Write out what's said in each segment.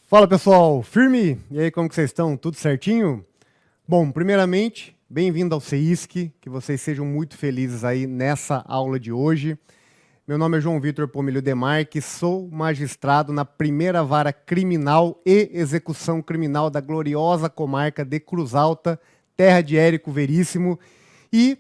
Fala pessoal, firme? E aí, como que vocês estão? Tudo certinho? Bom, primeiramente, bem-vindo ao CEISC, que vocês sejam muito felizes aí nessa aula de hoje. Meu nome é João Vitor Pomilio Demarque, sou magistrado na primeira vara criminal e execução criminal da gloriosa comarca de Cruz Alta, terra de Érico Veríssimo, e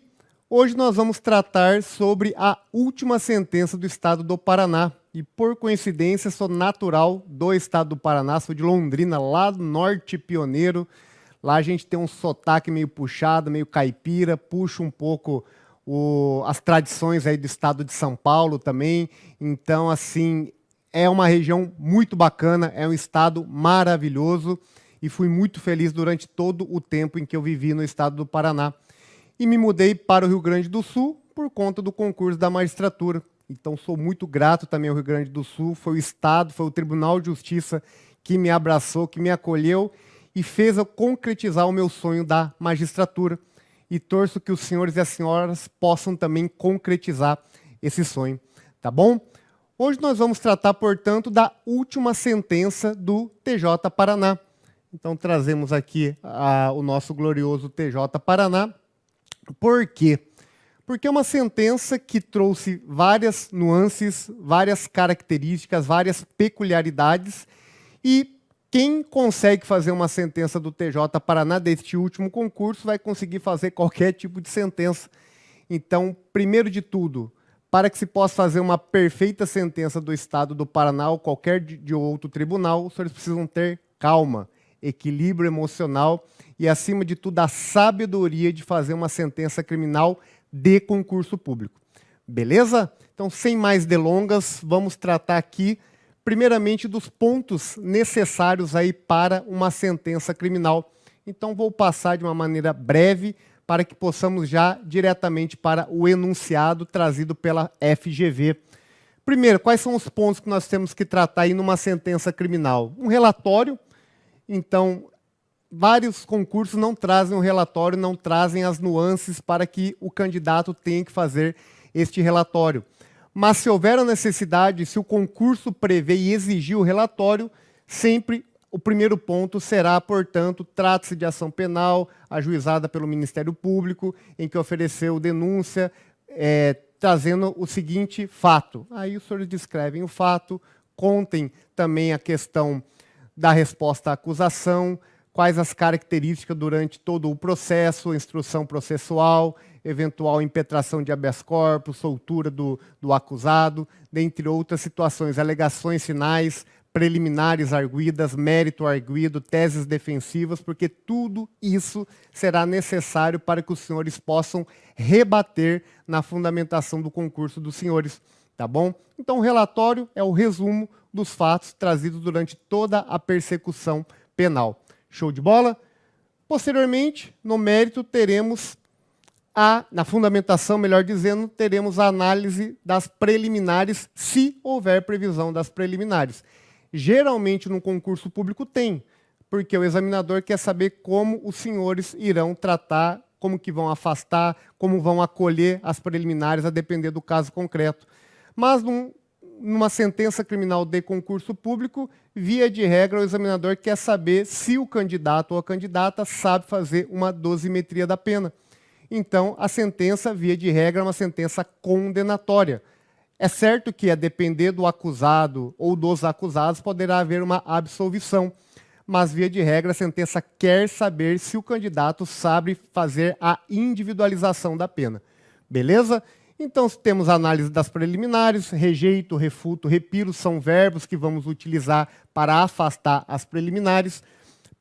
hoje nós vamos tratar sobre a última sentença do estado do Paraná. E, por coincidência, sou natural do estado do Paraná, sou de Londrina, lá do norte pioneiro. Lá a gente tem um sotaque meio puxado, meio caipira, puxa um pouco as tradições aí do estado de São Paulo também. Então, assim, é uma região muito bacana, é um estado maravilhoso e fui muito feliz durante todo o tempo em que eu vivi no estado do Paraná. E me mudei para o Rio Grande do Sul por conta do concurso da magistratura. Então, sou muito grato também ao Rio Grande do Sul. Foi o Estado, foi o Tribunal de Justiça que me abraçou, que me acolheu e fez eu concretizar o meu sonho da magistratura. E torço que os senhores e as senhoras possam também concretizar esse sonho, tá bom? Hoje nós vamos tratar, portanto, da última sentença do TJ Paraná. Então, trazemos aqui o nosso glorioso TJ Paraná. Por quê? Porque é uma sentença que trouxe várias nuances, várias características, várias peculiaridades, e quem consegue fazer uma sentença do TJ Paraná deste último concurso vai conseguir fazer qualquer tipo de sentença. Então, primeiro de tudo, para que se possa fazer uma perfeita sentença do Estado do Paraná ou qualquer de outro tribunal, os senhores precisam ter calma, equilíbrio emocional e, acima de tudo, a sabedoria de fazer uma sentença criminal de concurso público. Beleza? Então, sem mais delongas, vamos tratar aqui, primeiramente, dos pontos necessários aí para uma sentença criminal. Então, vou passar de uma maneira breve para que possamos já diretamente para o enunciado trazido pela FGV. Primeiro, quais são os pontos que nós temos que tratar aí numa sentença criminal? Um relatório. Então, vários concursos não trazem um relatório, não trazem as nuances para que o candidato tenha que fazer este relatório. Mas se houver a necessidade, se o concurso prevê e exigir o relatório, sempre o primeiro ponto será, portanto, trata-se de ação penal ajuizada pelo Ministério Público, em que ofereceu denúncia, trazendo o seguinte fato. Aí os senhores descrevem o fato, contem também a questão da resposta à acusação, quais as características durante todo o processo, instrução processual, eventual impetração de habeas corpus, soltura do acusado, dentre outras situações, alegações finais, preliminares arguidas, mérito arguido, teses defensivas, porque tudo isso será necessário para que os senhores possam rebater na fundamentação do concurso dos senhores, tá bom? Então, o relatório é o resumo dos fatos trazidos durante toda a persecução penal. Show de bola? Posteriormente, no mérito, teremos na fundamentação, melhor dizendo, teremos a análise das preliminares, se houver previsão das preliminares. Geralmente, no concurso público tem, porque o examinador quer saber como os senhores irão tratar, como que vão afastar, como vão acolher as preliminares, a depender do caso concreto. Mas, numa sentença criminal de concurso público, via de regra, o examinador quer saber se o candidato ou a candidata sabe fazer uma dosimetria da pena. Então, a sentença, via de regra, é uma sentença condenatória. É certo que, a depender do acusado ou dos acusados, poderá haver uma absolvição, mas, via de regra, a sentença quer saber se o candidato sabe fazer a individualização da pena. Beleza? Então, temos a análise das preliminares, rejeito, refuto, repiro, são verbos que vamos utilizar para afastar as preliminares.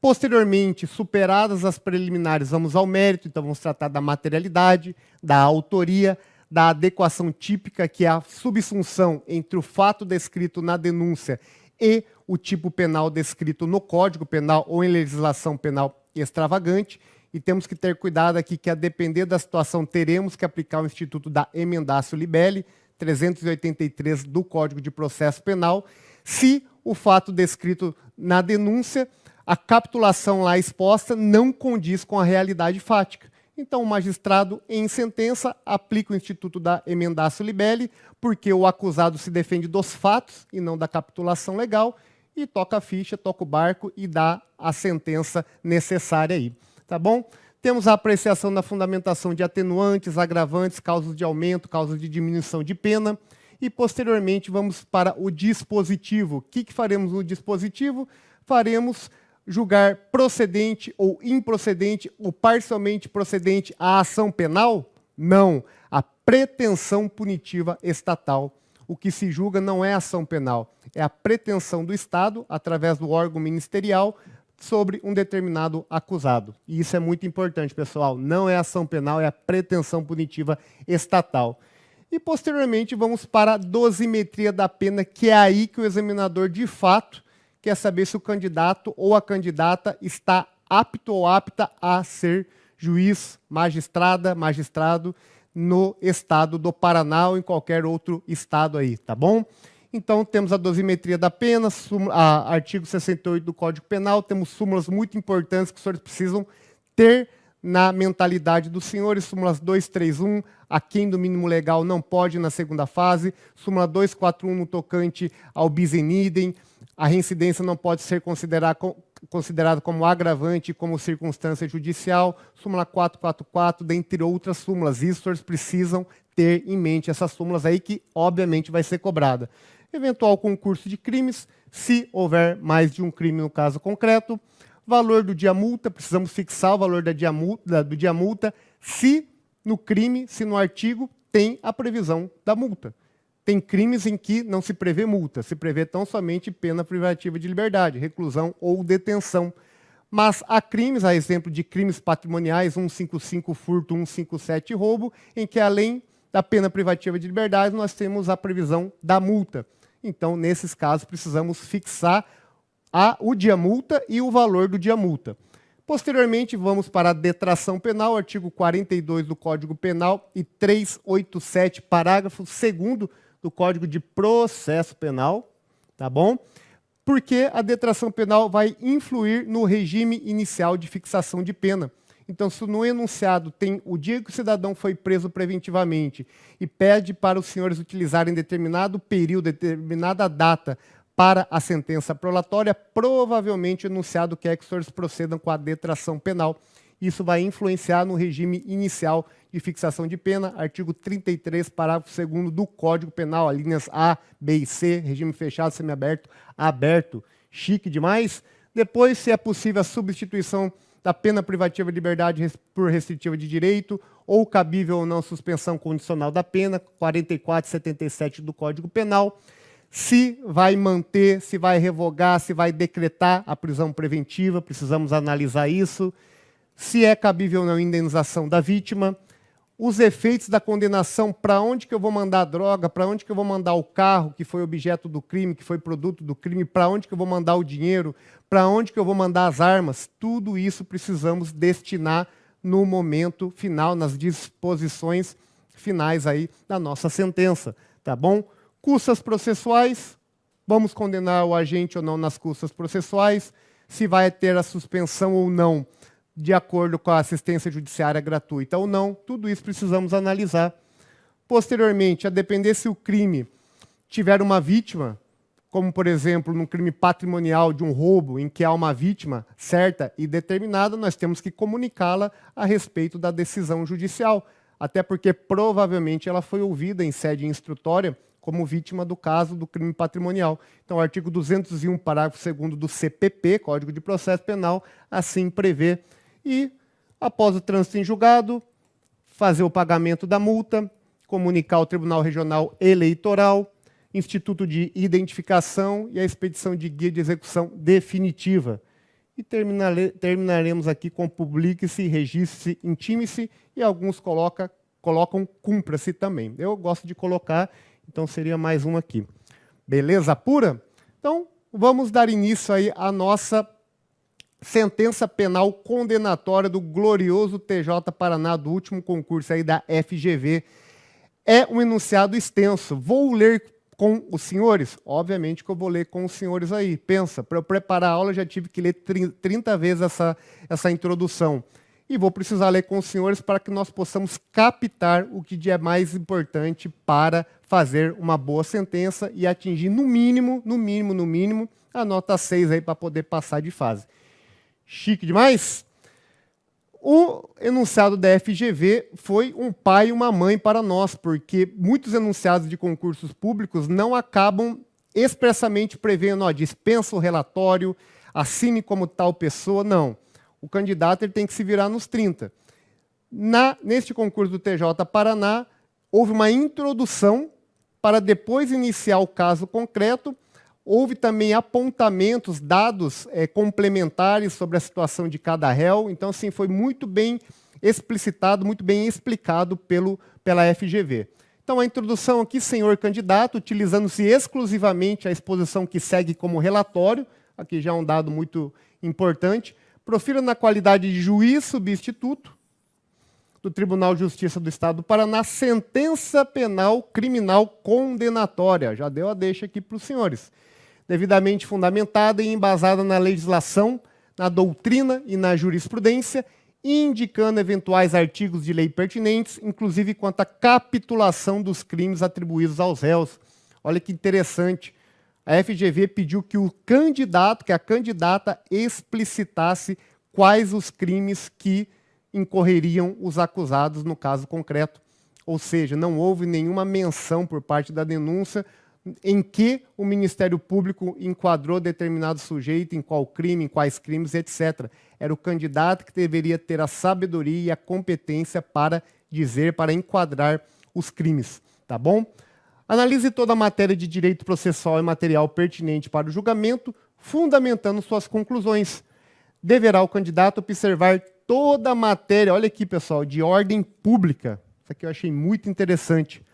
Posteriormente, superadas as preliminares, vamos ao mérito, então vamos tratar da materialidade, da autoria, da adequação típica, que é a subsunção entre o fato descrito na denúncia e o tipo penal descrito no Código Penal ou em legislação penal extravagante. E temos que ter cuidado aqui que, a depender da situação, teremos que aplicar o Instituto da Emendatio Libelli, 383 do Código de Processo Penal, se o fato descrito na denúncia, a capitulação lá exposta, não condiz com a realidade fática. Então, o magistrado, em sentença, aplica o Instituto da Emendatio Libelli, porque o acusado se defende dos fatos e não da capitulação legal, e toca a ficha, toca o barco e dá a sentença necessária aí, tá bom? Temos a apreciação da fundamentação de atenuantes, agravantes, causas de aumento, causas de diminuição de pena. E, posteriormente, vamos para o dispositivo. O que faremos no dispositivo? Faremos julgar procedente ou improcedente ou parcialmente procedente a ação penal? Não. A pretensão punitiva estatal. O que se julga não é ação penal, é a pretensão do Estado, através do órgão ministerial, sobre um determinado acusado. E isso é muito importante, pessoal. Não é ação penal, é a pretensão punitiva estatal. E, posteriormente, vamos para a dosimetria da pena, que é aí que o examinador, de fato, quer saber se o candidato ou a candidata está apto ou apta a ser juiz, magistrado no estado do Paraná ou em qualquer outro estado aí, tá bom? Então, temos a dosimetria da pena, artigo 68 do Código Penal, temos súmulas muito importantes que os senhores precisam ter na mentalidade dos senhores, súmulas 231, aquém do mínimo legal não pode na segunda fase, súmula 241 no tocante ao bis in idem, a reincidência não pode ser considerada como agravante, como circunstância judicial, súmula 444, dentre outras súmulas. Isso os senhores precisam ter em mente, essas súmulas aí que, obviamente, vai ser cobrada. Eventual concurso de crimes, se houver mais de um crime no caso concreto. Valor do dia multa, precisamos fixar o valor do dia multa, se no crime, se no artigo, tem a previsão da multa. Tem crimes em que não se prevê multa, se prevê tão somente pena privativa de liberdade, reclusão ou detenção. Mas há crimes, a exemplo de crimes patrimoniais, 155 furto, 157 roubo, em que além da pena privativa de liberdade, nós temos a previsão da multa. Então, nesses casos, precisamos fixar o dia multa e o valor do dia multa. Posteriormente, vamos para a detração penal, artigo 42 do Código Penal e 387, parágrafo 2º do Código de Processo Penal, tá bom? Porque a detração penal vai influir no regime inicial de fixação de pena. Então, se no enunciado tem o dia que o cidadão foi preso preventivamente e pede para os senhores utilizarem determinado período, determinada data para a sentença prolatória, provavelmente o enunciado quer que os senhores procedam com a detração penal. Isso vai influenciar no regime inicial de fixação de pena, artigo 33, parágrafo 2º do Código Penal, linhas A, B e C, regime fechado, semiaberto, aberto. Chique demais. Depois, se é possível a substituição da pena privativa de liberdade por restritiva de direito, ou cabível ou não suspensão condicional da pena, 44 e 77 do Código Penal. Se vai manter, se vai revogar, se vai decretar a prisão preventiva, precisamos analisar isso. Se é cabível ou não a indenização da vítima. Os efeitos da condenação, para onde que eu vou mandar a droga, para onde que eu vou mandar o carro que foi objeto do crime, que foi produto do crime, para onde que eu vou mandar o dinheiro, para onde que eu vou mandar as armas, tudo isso precisamos destinar no momento final, nas disposições finais aí da nossa sentença, tá bom? Custas processuais, vamos condenar o agente ou não nas custas processuais, se vai ter a suspensão ou não, de acordo com a assistência judiciária gratuita ou não, tudo isso precisamos analisar. Posteriormente, a depender se o crime tiver uma vítima, como, por exemplo, num crime patrimonial de um roubo, em que há uma vítima certa e determinada, nós temos que comunicá-la a respeito da decisão judicial, até porque provavelmente ela foi ouvida em sede instrutória como vítima do caso do crime patrimonial. Então, o artigo 201, parágrafo 2º do CPP, Código de Processo Penal, assim prevê. E, após o trânsito em julgado, fazer o pagamento da multa, comunicar ao Tribunal Regional Eleitoral, Instituto de Identificação e a expedição de guia de execução definitiva. E terminaremos aqui com publique-se, registre-se, intime-se, e alguns colocam cumpra-se também. Eu gosto de colocar, então seria mais um aqui. Beleza pura? Então, vamos dar início aí à nossa sentença penal condenatória do glorioso TJ Paraná, do último concurso aí da FGV. É um enunciado extenso. Vou ler com os senhores? Obviamente que eu vou ler com os senhores aí. Pensa, para eu preparar a aula, eu já tive que ler 30 vezes essa introdução. e vou precisar ler com os senhores para que nós possamos captar o que é mais importante para fazer uma boa sentença e atingir no mínimo, a nota 6 aí para poder passar de fase. Chique demais? O enunciado da FGV foi um pai e uma mãe para nós, porque muitos enunciados de concursos públicos não acabam expressamente prevendo, dispensa o relatório, assine como tal pessoa, não. O candidato ele tem que se virar nos 30. Neste concurso do TJ Paraná, houve uma introdução para depois iniciar o caso concreto. Houve também apontamentos, dados complementares sobre a situação de cada réu. Então, assim, foi muito bem explicitado, muito bem explicado pela FGV. Então, a introdução aqui, senhor candidato, utilizando-se exclusivamente a exposição que segue como relatório, aqui já é um dado muito importante, profira na qualidade de juiz substituto do Tribunal de Justiça do Estado do Paraná, sentença penal criminal condenatória. Já deu a deixa aqui para os senhores. Devidamente fundamentada e embasada na legislação, na doutrina e na jurisprudência, indicando eventuais artigos de lei pertinentes, inclusive quanto à capitulação dos crimes atribuídos aos réus. Olha que interessante. A FGV pediu que o candidato, que a candidata explicitasse quais os crimes que incorreriam os acusados no caso concreto. Ou seja, não houve nenhuma menção por parte da denúncia em que o Ministério Público enquadrou determinado sujeito, em qual crime, em quais crimes, etc. Era o candidato que deveria ter a sabedoria e a competência para dizer, para enquadrar os crimes. Tá bom? Analise toda a matéria de direito processual e material pertinente para o julgamento, fundamentando suas conclusões. Deverá o candidato observar toda a matéria, olha aqui, pessoal, de ordem pública. Isso aqui eu achei muito interessante.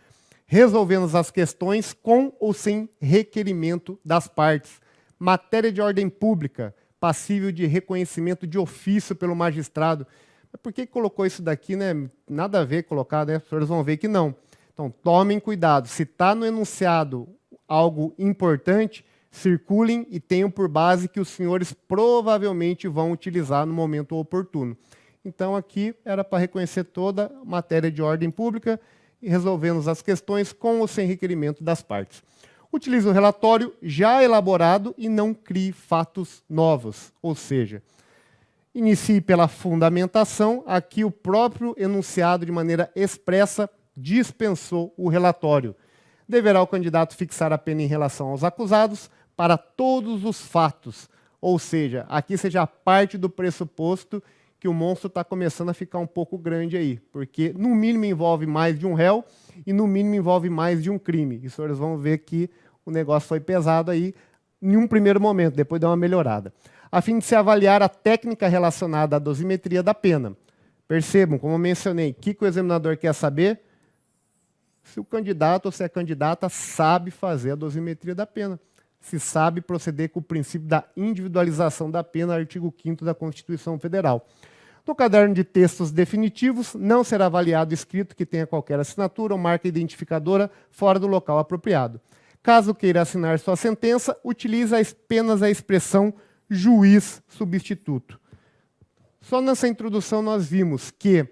Resolvendo as questões com ou sem requerimento das partes. Matéria de ordem pública, passível de reconhecimento de ofício pelo magistrado. Mas por que colocou isso daqui, né? Nada a ver colocar, né? Os senhores vão ver que não. Então, tomem cuidado. Se está no enunciado algo importante, circulem e tenham por base que os senhores provavelmente vão utilizar no momento oportuno. Então, aqui era para reconhecer toda a matéria de ordem pública e resolvendo as questões com ou sem requerimento das partes. Utilize o relatório já elaborado e não crie fatos novos, ou seja, inicie pela fundamentação. Aqui o próprio enunciado, de maneira expressa, dispensou o relatório. Deverá o candidato fixar a pena em relação aos acusados para todos os fatos, ou seja, aqui seja parte do pressuposto que o monstro está começando a ficar um pouco grande aí, porque no mínimo envolve mais de um réu e no mínimo envolve mais de um crime. E os senhores vão ver que o negócio foi pesado aí em um primeiro momento, depois deu uma melhorada. A fim de se avaliar a técnica relacionada à dosimetria da pena. Percebam, como eu mencionei, o que o examinador quer saber? Se o candidato ou se a candidata sabe fazer a dosimetria da pena. Se sabe proceder com o princípio da individualização da pena, artigo 5º da Constituição Federal. No caderno de textos definitivos, não será avaliado escrito que tenha qualquer assinatura ou marca identificadora fora do local apropriado. Caso queira assinar sua sentença, utilize apenas a expressão juiz substituto. Só nessa introdução nós vimos que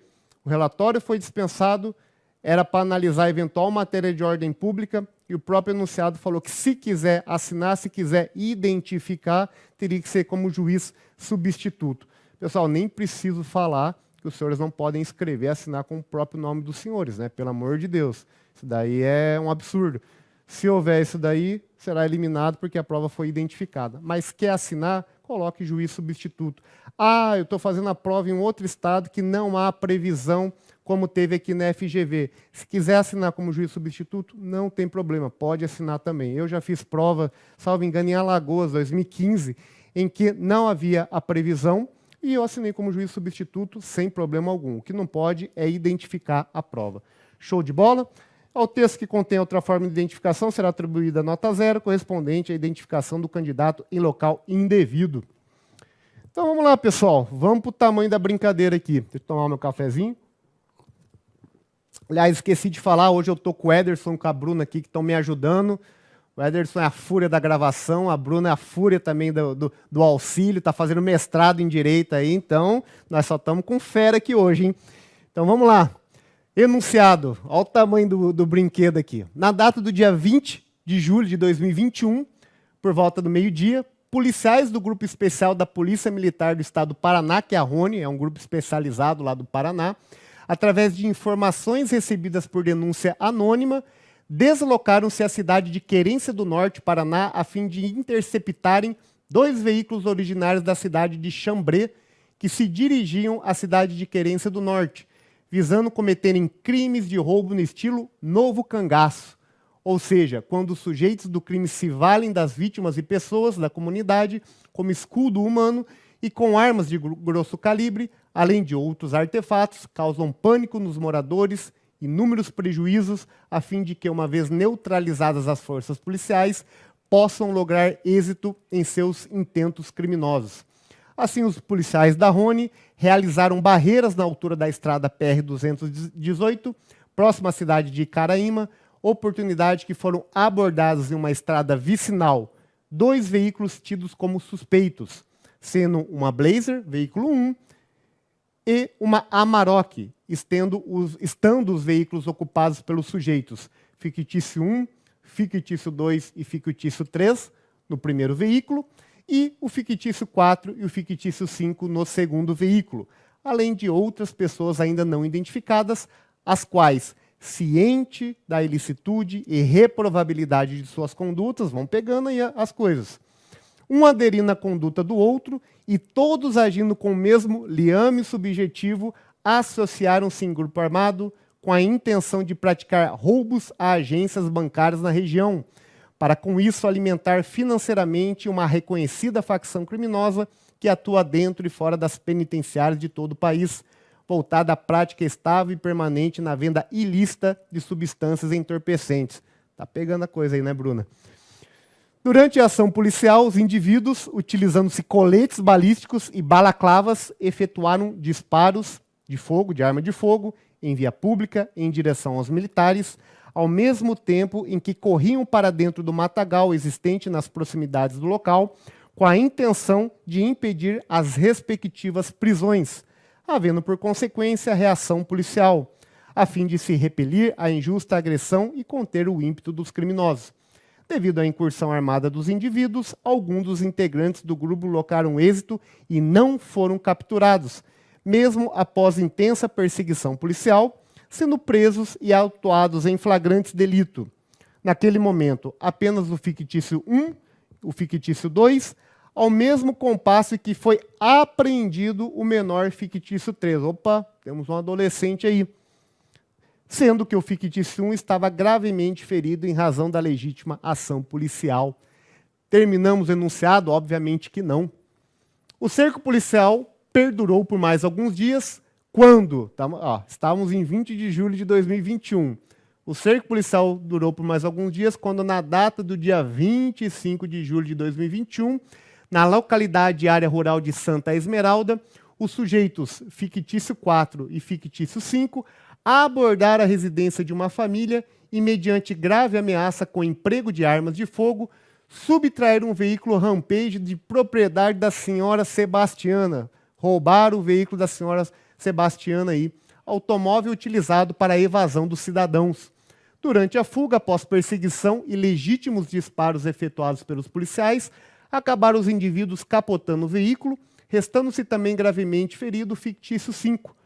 o relatório foi dispensado, era para analisar eventual matéria de ordem pública, e o próprio enunciado falou que se quiser assinar, se quiser identificar, teria que ser como juiz substituto. Pessoal, nem preciso falar que os senhores não podem escrever e assinar com o próprio nome dos senhores, né? Pelo amor de Deus. Isso daí é um absurdo. Se houver isso daí, será eliminado porque a prova foi identificada. Mas quer assinar, coloque juiz substituto. Ah, eu estou fazendo a prova em outro estado que não há previsão como teve aqui na FGV. Se quiser assinar como juiz substituto, não tem problema, pode assinar também. Eu já fiz prova, salvo engano, em Alagoas, 2015, em que não havia a previsão, e eu assinei como juiz substituto sem problema algum. O que não pode é identificar a prova. Show de bola? Ao texto que contém outra forma de identificação, será atribuída nota 0, correspondente à identificação do candidato em local indevido. Então vamos lá, pessoal. Vamos para o tamanho da brincadeira aqui. Deixa eu tomar meu cafezinho. Aliás, esqueci de falar, hoje eu estou com o Ederson e com a Bruna aqui, que estão me ajudando. O Ederson é a fúria da gravação, a Bruna é a fúria também do auxílio, está fazendo mestrado em Direito aí, então nós só estamos com fera aqui hoje, hein? Então vamos lá. Enunciado, olha o tamanho do brinquedo aqui. Na data do dia 20 de julho de 2021, por volta do meio-dia, policiais do Grupo Especial da Polícia Militar do Estado do Paraná, que é a Rony, é um grupo especializado lá do Paraná, através de informações recebidas por denúncia anônima, deslocaram-se à cidade de Querência do Norte, Paraná, a fim de interceptarem 2 veículos originários da cidade de Xambrê, que se dirigiam à cidade de Querência do Norte, visando cometerem crimes de roubo no estilo novo cangaço. Ou seja, quando os sujeitos do crime se valem das vítimas e pessoas da comunidade como escudo humano e com armas de grosso calibre, além de outros artefatos, causam pânico nos moradores, inúmeros prejuízos, a fim de que, uma vez neutralizadas as forças policiais, possam lograr êxito em seus intentos criminosos. Assim, os policiais da Rony realizaram barreiras na altura da estrada PR-218, próxima à cidade de Icaraíma, oportunidade que foram abordados em uma estrada vicinal 2 veículos tidos como suspeitos, sendo uma Blazer, veículo 1, e uma Amarok, estando os veículos ocupados pelos sujeitos fictício 1, fictício 2 e fictício 3 no primeiro veículo, e o fictício 4 e o fictício 5 no segundo veículo, além de outras pessoas ainda não identificadas, as quais, ciente da ilicitude e reprovabilidade de suas condutas, vão pegando aí as coisas, um aderindo à conduta do outro e todos agindo com o mesmo liame subjetivo, associaram-se em grupo armado com a intenção de praticar roubos a agências bancárias na região, para com isso alimentar financeiramente uma reconhecida facção criminosa que atua dentro e fora das penitenciárias de todo o país, voltada à prática estável e permanente na venda ilícita de substâncias entorpecentes. Tá pegando a coisa aí, né, Bruna? Durante a ação policial, os indivíduos, utilizando-se coletes balísticos e balaclavas, efetuaram disparos de fogo, de arma de fogo, em via pública, em direção aos militares, ao mesmo tempo em que corriam para dentro do matagal existente nas proximidades do local, com a intenção de impedir as respectivas prisões, havendo por consequência a reação policial, a fim de se repelir a injusta agressão e conter o ímpeto dos criminosos. Devido à incursão armada dos indivíduos, alguns dos integrantes do grupo lograram êxito e não foram capturados, mesmo após intensa perseguição policial, sendo presos e autuados em flagrantes delito. Naquele momento, apenas o fictício 1, o fictício 2, ao mesmo compasso que foi apreendido o menor fictício 3. Opa, temos um adolescente aí. Sendo que o fictício 1 estava gravemente ferido em razão da legítima ação policial. Terminamos o enunciado? Obviamente que não. O cerco policial perdurou por mais alguns dias, quando, estávamos em 20 de julho de 2021. O cerco policial durou por mais alguns dias, quando na data do dia 25 de julho de 2021, na localidade e área rural de Santa Esmeralda, os sujeitos fictício 4 e fictício 5 abordaram a residência de uma família e, mediante grave ameaça com emprego de armas de fogo, subtraíram um veículo Rampage de propriedade da senhora Sebastiana. Roubaram o veículo da senhora Sebastiana aí, automóvel utilizado para a evasão dos cidadãos. Durante a fuga, após perseguição e legítimos disparos efetuados pelos policiais, acabaram os indivíduos capotando o veículo, restando-se também gravemente ferido o fictício 5,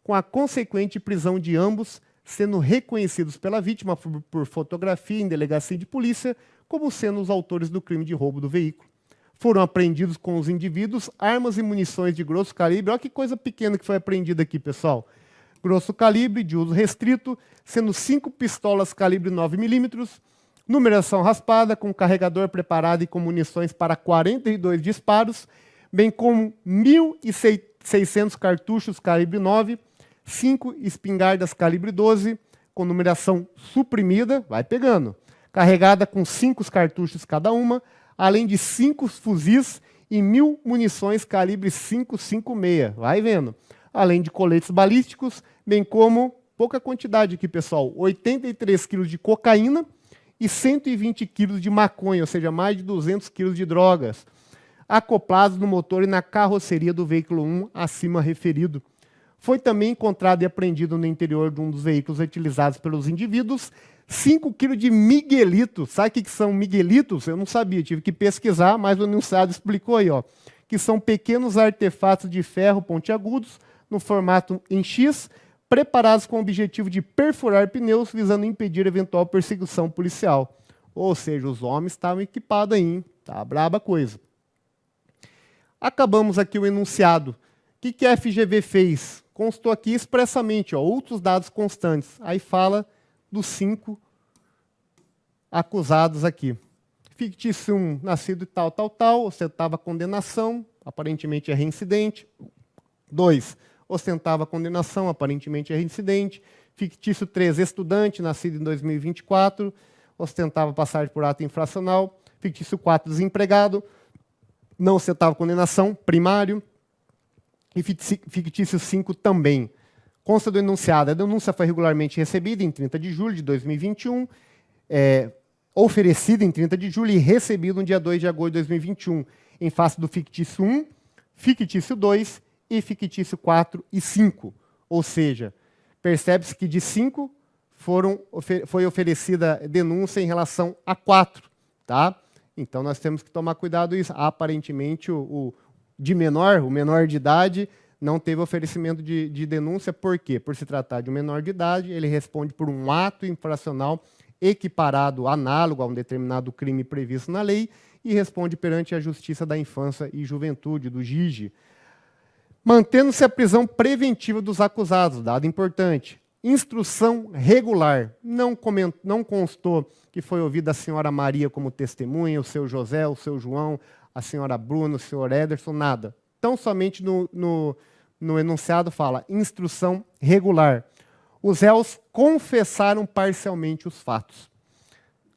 com a consequente prisão de ambos, sendo reconhecidos pela vítima por fotografia em delegacia de polícia como sendo os autores do crime de roubo do veículo. Foram apreendidos com os indivíduos armas e munições de grosso calibre. Olha que coisa pequena que foi apreendida aqui, pessoal. Grosso calibre, de uso restrito, sendo 5 pistolas calibre 9mm, numeração raspada, com carregador preparado e com munições para 42 disparos, bem como 1.600 cartuchos calibre 9, 5 espingardas calibre 12, com numeração suprimida, vai pegando, carregada com 5 cartuchos cada uma, além de 5 fuzis e 1.000 munições calibre 5,56, vai vendo, além de coletes balísticos, bem como, pouca quantidade aqui, pessoal, 83 quilos de cocaína e 120 quilos de maconha, ou seja, mais de 200 quilos de drogas, acoplados no motor e na carroceria do veículo 1 acima referido. Foi também encontrado e apreendido no interior de um dos veículos utilizados pelos indivíduos 5 quilos de miguelitos. Sabe o que são miguelitos? Eu não sabia, tive que pesquisar, mas o enunciado explicou aí, ó, que são pequenos artefatos de ferro pontiagudos no formato em X, preparados com o objetivo de perfurar pneus, visando impedir eventual perseguição policial. Ou seja, os homens estavam equipados aí, hein? Tá braba a coisa. Acabamos aqui o enunciado. O que a FGV fez? Constou aqui expressamente, ó, outros dados constantes. Aí fala dos 5 acusados aqui. Fictício 1, nascido tal, ostentava condenação, aparentemente é reincidente. 2, ostentava condenação, aparentemente é reincidente. Fictício 3, estudante, nascido em 2024, ostentava passagem por ato infracional. Fictício 4, desempregado, não ostentava condenação, primário. E fictício 5 também. Consta do enunciado, a denúncia foi regularmente recebida em 30 de julho de 2021, oferecida em 30 de julho e recebida no dia 2 de agosto de 2021, em face do fictício 1, fictício 2 e fictício 4 e 5. Ou seja, percebe-se que de 5 foi oferecida denúncia em relação a 4. Tá? Então nós temos que tomar cuidado com isso. Aparentemente, o menor de idade, não teve oferecimento de denúncia. Por quê? Por se tratar de um menor de idade, ele responde por um ato infracional equiparado, análogo a um determinado crime previsto na lei, e responde perante a Justiça da Infância e Juventude, do JIJ. Mantendo-se a prisão preventiva dos acusados, dado importante. Instrução regular. Não constou que foi ouvida a senhora Maria como testemunha, o seu José, o seu João, a senhora Bruna, o senhor Ederson, nada. Tão somente no enunciado fala instrução regular. Os réus confessaram parcialmente os fatos.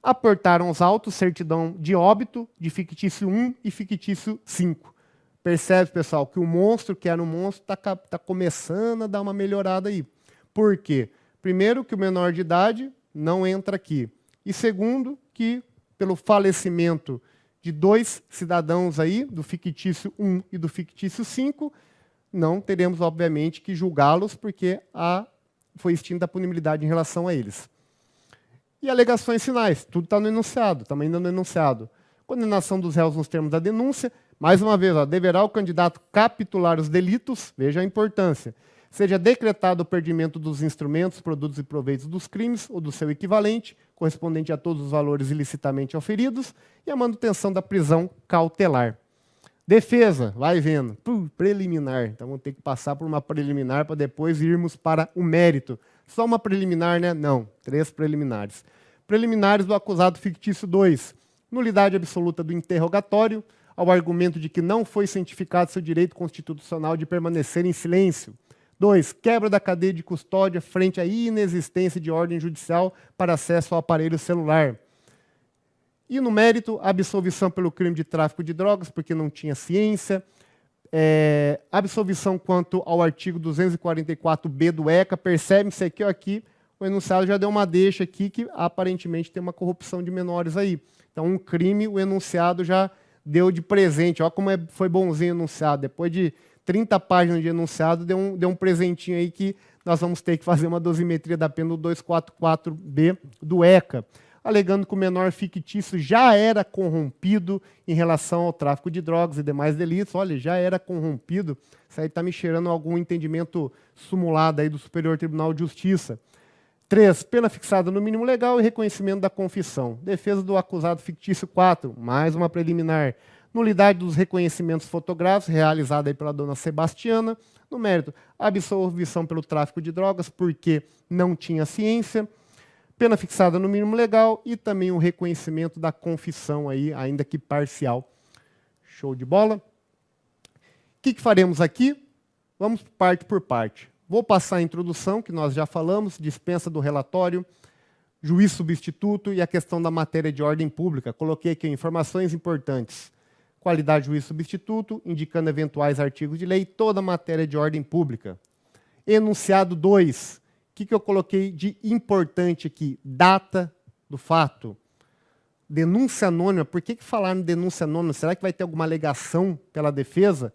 Aportaram os autos, certidão de óbito, de fictício 1 e fictício 5. Percebe, pessoal, que o monstro, que era um monstro, está começando a dar uma melhorada aí. Por quê? Primeiro, que o menor de idade não entra aqui. E segundo, que pelo falecimento de 2 cidadãos aí, do fictício 1 e do fictício 5, não teremos, obviamente, que julgá-los, porque foi extinta a punibilidade em relação a eles. E alegações finais, tudo está no enunciado, estamos ainda no enunciado. Condenação dos réus nos termos da denúncia, mais uma vez, deverá o candidato capitular os delitos, veja a importância, seja decretado o perdimento dos instrumentos, produtos e proveitos dos crimes ou do seu equivalente, correspondente a todos os valores ilicitamente auferidos, e a manutenção da prisão cautelar. Defesa, vai vendo, preliminar. Então vamos ter que passar por uma preliminar para depois irmos para o mérito. Só uma preliminar, né? Não, 3 preliminares. Preliminares do acusado fictício 2. Nulidade absoluta do interrogatório, ao argumento de que não foi cientificado seu direito constitucional de permanecer em silêncio. 2. Quebra da cadeia de custódia frente à inexistência de ordem judicial para acesso ao aparelho celular. E no mérito, absolvição pelo crime de tráfico de drogas, porque não tinha ciência. Absolvição quanto ao artigo 244b do ECA. Percebe-se aqui, o enunciado já deu uma deixa aqui que aparentemente tem uma corrupção de menores aí. Então, um crime, o enunciado já deu de presente. Olha como foi bonzinho o enunciado. Depois de 30 páginas de enunciado, deu um presentinho aí que nós vamos ter que fazer uma dosimetria da pena do 244b do ECA, alegando que o menor fictício já era corrompido em relação ao tráfico de drogas e demais delitos. Olha, já era corrompido. Isso aí está me cheirando algum entendimento sumulado aí do Superior Tribunal de Justiça. 3. Pena fixada no mínimo legal e reconhecimento da confissão. Defesa do acusado fictício 4. Mais uma preliminar. Nulidade dos reconhecimentos fotográficos, realizada aí pela dona Sebastiana. No mérito, absolvição pelo tráfico de drogas, porque não tinha ciência. Pena fixada no mínimo legal e também o reconhecimento da confissão, aí, ainda que parcial. Show de bola. O que faremos aqui? Vamos parte por parte. Vou passar a introdução, que nós já falamos, dispensa do relatório, juiz substituto e a questão da matéria de ordem pública. Coloquei aqui informações importantes. Qualidade de juiz substituto, indicando eventuais artigos de lei, toda a matéria de ordem pública. Enunciado 2. O que eu coloquei de importante aqui? Data do fato. denúncia anônima. Por que falaram em denúncia anônima? Será que vai ter alguma alegação pela defesa?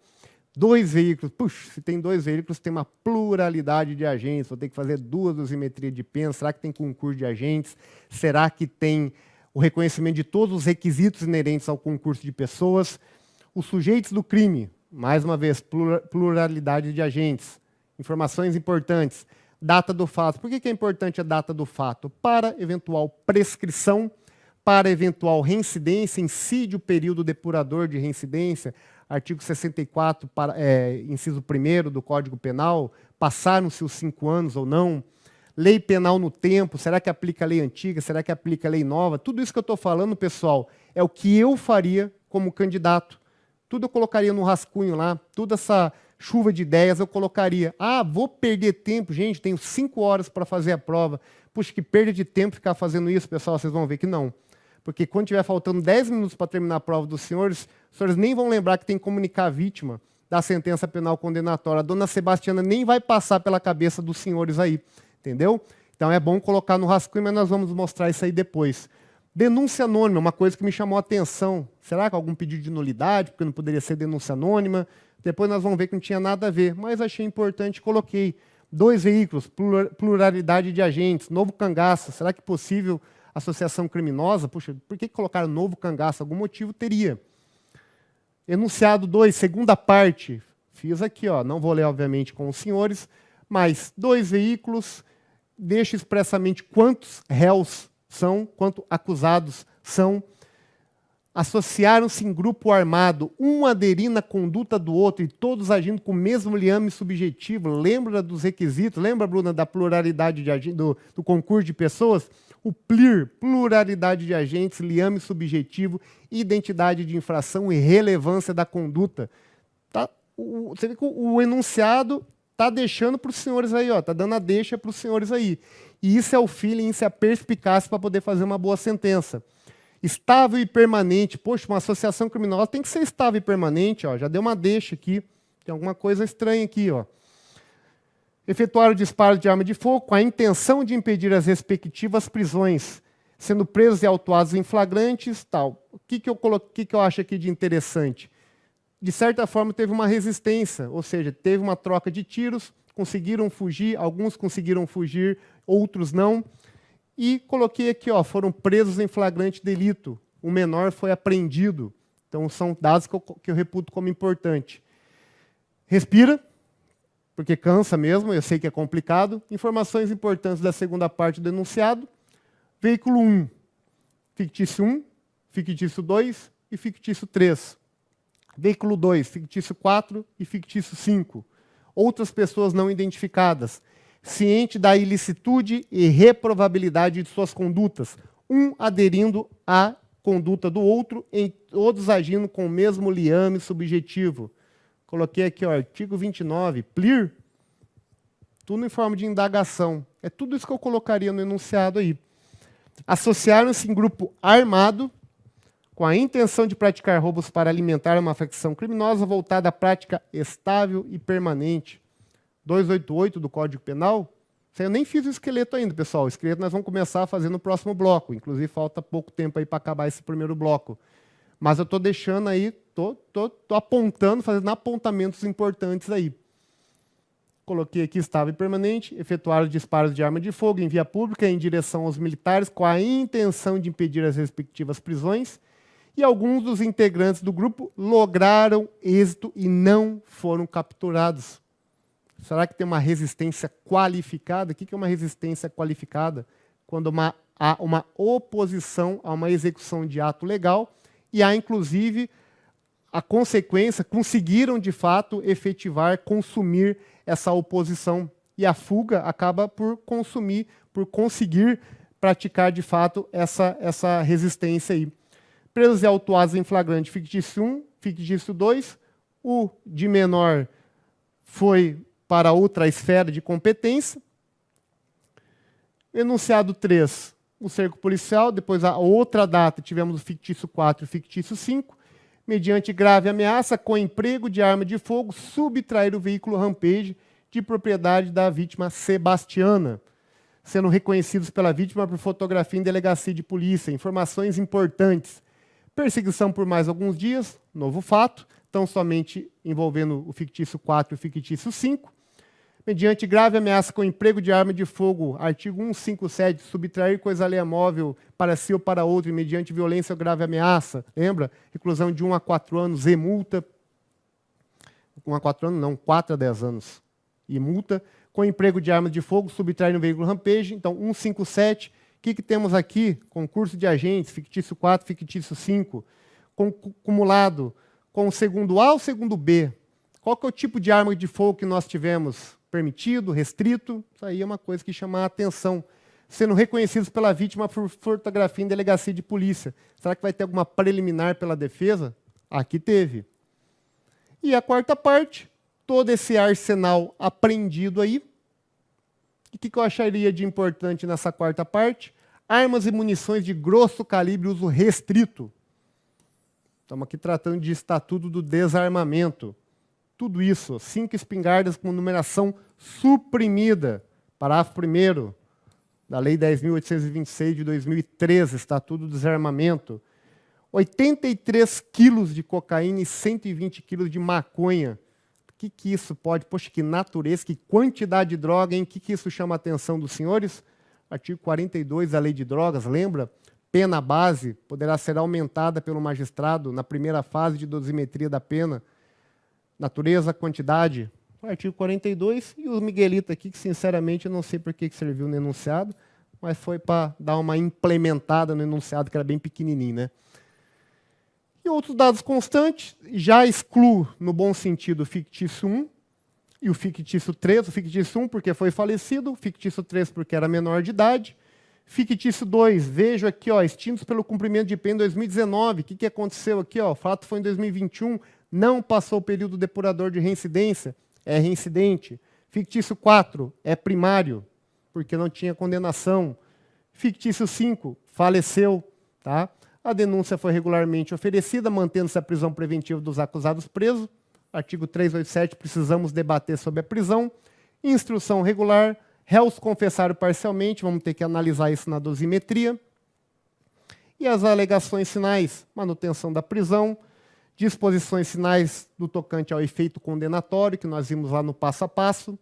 2 veículos. Puxa, se tem 2 veículos, tem uma pluralidade de agentes. Vou ter que fazer 2 dosimetrias de pena. Será que tem concurso de agentes? Será que tem o reconhecimento de todos os requisitos inerentes ao concurso de pessoas? Os sujeitos do crime, mais uma vez, pluralidade de agentes. Informações importantes. Data do fato. Por que é importante a data do fato? Para eventual prescrição, para eventual reincidência, incide o período depurador de reincidência, artigo 64, inciso 1º do Código Penal, passaram-se os 5 anos ou não, lei penal no tempo, será que aplica a lei antiga, será que aplica a lei nova? Tudo isso que eu estou falando, pessoal, é o que eu faria como candidato. Tudo eu colocaria no rascunho lá, toda essa chuva de ideias eu colocaria. Ah, vou perder tempo, gente, tenho 5 horas para fazer a prova. Puxa, que perda de tempo ficar fazendo isso, pessoal, vocês vão ver que não. Porque quando estiver faltando 10 minutos para terminar a prova dos senhores, os senhores nem vão lembrar que tem que comunicar a vítima da sentença penal condenatória. A dona Sebastiana nem vai passar pela cabeça dos senhores aí, entendeu? Então é bom colocar no rascunho, mas nós vamos mostrar isso aí depois. Denúncia anônima, uma coisa que me chamou a atenção. Será que algum pedido de nulidade, porque não poderia ser denúncia anônima? Depois nós vamos ver que não tinha nada a ver, mas achei importante, coloquei. 2 veículos, pluralidade de agentes, novo cangaço. Será que é possível associação criminosa? Puxa, por que colocaram novo cangaço? Algum motivo teria. Enunciado 2, segunda parte. Fiz aqui, ó, não vou ler, obviamente, com os senhores, mas 2 veículos, deixa expressamente quantos réus são, quantos acusados são. Associaram-se em grupo armado, um aderindo à conduta do outro e todos agindo com o mesmo liame subjetivo. Lembra dos requisitos? Lembra, Bruna, da pluralidade do concurso de pessoas? O PLIR, pluralidade de agentes, liame subjetivo, identidade de infração e relevância da conduta. Tá, você vê que o enunciado está deixando para os senhores aí, está dando a deixa para os senhores aí. E isso é o feeling, isso é a perspicácia para poder fazer uma boa sentença. Estável e permanente. Poxa, uma associação criminosa tem que ser estável e permanente. Já deu uma deixa aqui. Tem alguma coisa estranha aqui. Efetuar o disparo de arma de fogo com a intenção de impedir as respectivas prisões, sendo presos e autuados em flagrantes, tal. O que eu acho aqui de interessante? De certa forma, teve uma resistência, ou seja, teve uma troca de tiros, conseguiram fugir, alguns conseguiram fugir, outros não. E coloquei aqui, foram presos em flagrante delito. O menor foi apreendido. Então, são dados que eu reputo como importante. Respira, porque cansa mesmo, eu sei que é complicado. Informações importantes da segunda parte do enunciado. Veículo 1, fictício 1, fictício 2 e fictício 3. Veículo 2, fictício 4 e fictício 5. Outras pessoas não identificadas. Ciente da ilicitude e reprovabilidade de suas condutas, um aderindo à conduta do outro, em todos agindo com o mesmo liame subjetivo. Coloquei aqui, artigo 29, PLIR, tudo em forma de indagação. É tudo isso que eu colocaria no enunciado aí. Associaram-se em grupo armado, com a intenção de praticar roubos para alimentar uma facção criminosa voltada à prática estável e permanente. 288 do Código Penal. Eu nem fiz o esqueleto ainda, pessoal. O esqueleto nós vamos começar a fazer no próximo bloco. Inclusive, falta pouco tempo aí para acabar esse primeiro bloco. Mas eu estou deixando aí, estou apontando, fazendo apontamentos importantes aí. Coloquei aqui estável e permanente, efetuar os disparos de arma de fogo em via pública em direção aos militares com a intenção de impedir as respectivas prisões. E alguns dos integrantes do grupo lograram êxito e não foram capturados. Será que tem uma resistência qualificada? O que é uma resistência qualificada? Quando há uma oposição a uma execução de ato legal e há, inclusive, a consequência, conseguiram, de fato, efetivar, consumir essa oposição. E a fuga acaba por consumir, por conseguir praticar, de fato, essa resistência aí. Presos e autuados em flagrante fictício 1, fictício 2, o de menor foi para outra esfera de competência. Enunciado 3, o cerco policial. Depois, a outra data, tivemos o fictício 4 e o fictício 5. Mediante grave ameaça, com emprego de arma de fogo, subtrair o veículo Rampage de propriedade da vítima Sebastiana. sendo reconhecidos pela vítima por fotografia em delegacia de polícia, informações importantes. Perseguição por mais alguns dias, novo fato, tão somente envolvendo o fictício 4 e o fictício 5. Mediante grave ameaça com emprego de arma de fogo, artigo 157, subtrair coisa alheia móvel para si ou para outro, e mediante violência ou grave ameaça, lembra? Reclusão de 1 a 4 anos e multa. 1 a 4 anos, não, 4 a 10 anos. E multa. Com emprego de arma de fogo, subtrair no veículo rampage. Então, 157. O que temos aqui? Concurso de agentes, fictício 4, fictício 5. Cumulado com o segundo A ou o segundo B. Qual que é o tipo de arma de fogo que nós tivemos? Permitido, restrito? Isso aí é uma coisa que chama a atenção. Sendo reconhecidos pela vítima por fotografia em delegacia de polícia. Será que vai ter alguma preliminar pela defesa? Aqui teve. E a quarta parte, todo esse arsenal apreendido aí. E o que eu acharia de importante nessa quarta parte? Armas e munições de grosso calibre uso restrito. Estamos aqui tratando de Estatuto do Desarmamento. Tudo isso, 5 espingardas com numeração suprimida. Parágrafo 1º da Lei 10.826 de 2013, Estatuto do Desarmamento. 83 quilos de cocaína e 120 quilos de maconha. O que isso pode? Poxa, que natureza, que quantidade de droga, hein? O que isso chama a atenção dos senhores? Artigo 42 da Lei de Drogas, lembra? Pena base poderá ser aumentada pelo magistrado na primeira fase de dosimetria da pena. Natureza, quantidade, artigo 42, e o Miguelito aqui, que sinceramente eu não sei por que serviu no enunciado, mas foi para dar uma implementada no enunciado, que era bem pequenininho, né? E outros dados constantes, já excluo, no bom sentido, o fictício 1 e o fictício 3, o fictício 1 porque foi falecido, o fictício 3 porque era menor de idade, fictício 2, vejo aqui, ó, extintos pelo cumprimento de pena em 2019, o que aconteceu aqui? Ó, o fato foi em 2021, não passou o período depurador de reincidência, é reincidente. Fictício 4 é primário, porque não tinha condenação. Fictício 5 faleceu. Tá? A denúncia foi regularmente oferecida, mantendo-se a prisão preventiva dos acusados presos. Artigo 387, precisamos debater sobre a prisão. Instrução regular, réus confessaram parcialmente, vamos ter que analisar isso na dosimetria. E as alegações finais, manutenção da prisão, disposições finais do tocante ao efeito condenatório, que nós vimos lá no passo a passo.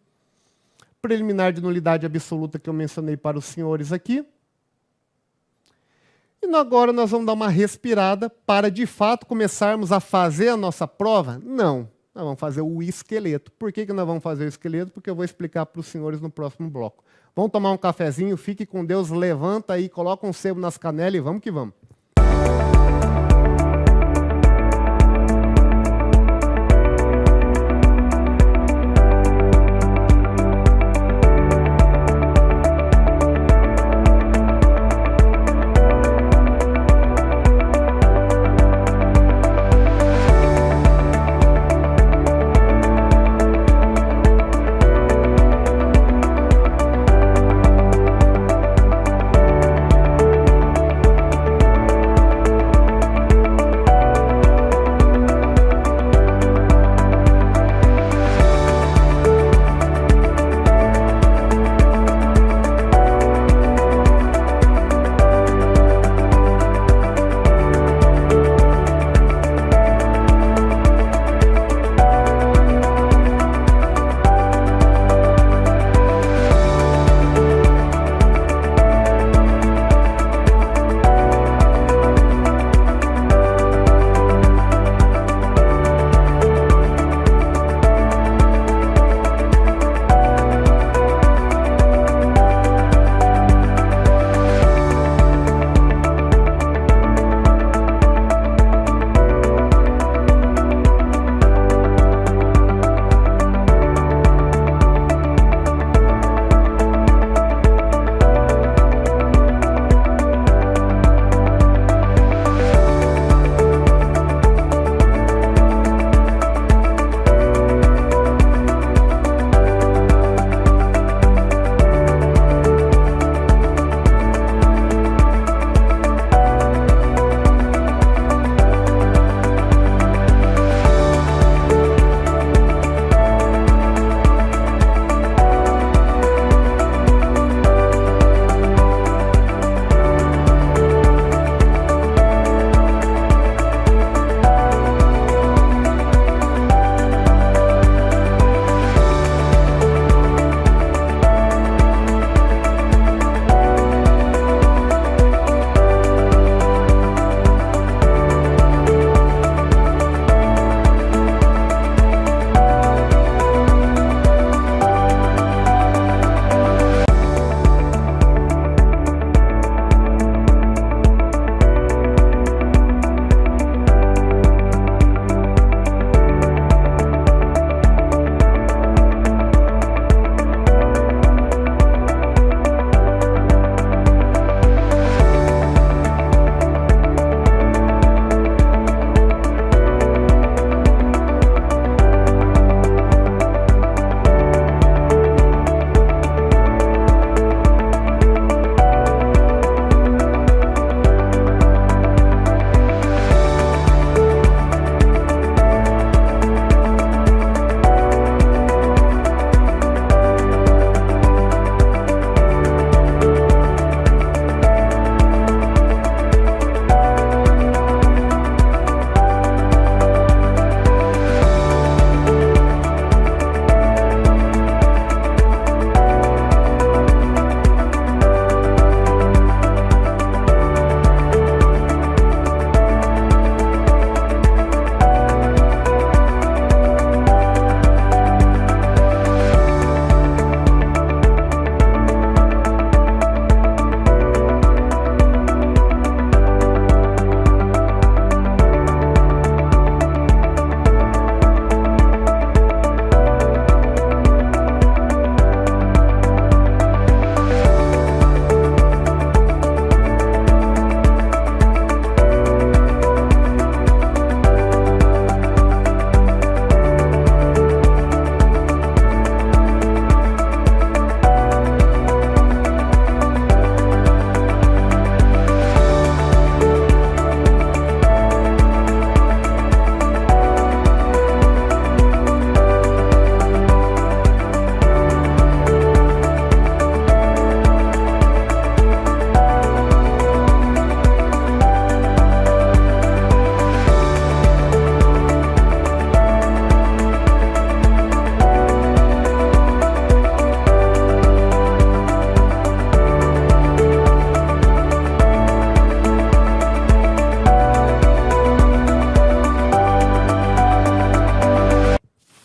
Preliminar de nulidade absoluta, que eu mencionei para os senhores aqui. E agora nós vamos dar uma respirada para, de fato, começarmos a fazer a nossa prova? Não, nós vamos fazer o esqueleto. Por que nós vamos fazer o esqueleto? Porque eu vou explicar para os senhores no próximo bloco. Vamos tomar um cafezinho, fique com Deus, levanta aí, coloca um sebo nas canelas e vamos que vamos.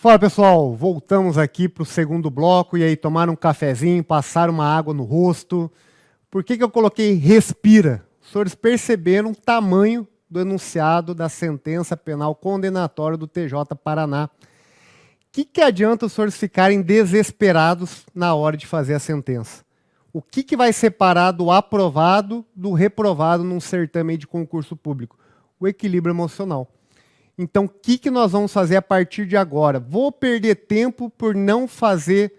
Fala pessoal, voltamos aqui para o segundo bloco e aí tomaram um cafezinho, passaram uma água no rosto. Por que eu coloquei respira? Os senhores perceberam o tamanho do enunciado da sentença penal condenatória do TJ Paraná. O que adianta os senhores ficarem desesperados na hora de fazer a sentença? O que vai separar do aprovado do reprovado num certame de concurso público? O equilíbrio emocional. Então, o que nós vamos fazer a partir de agora? Vou perder tempo por não fazer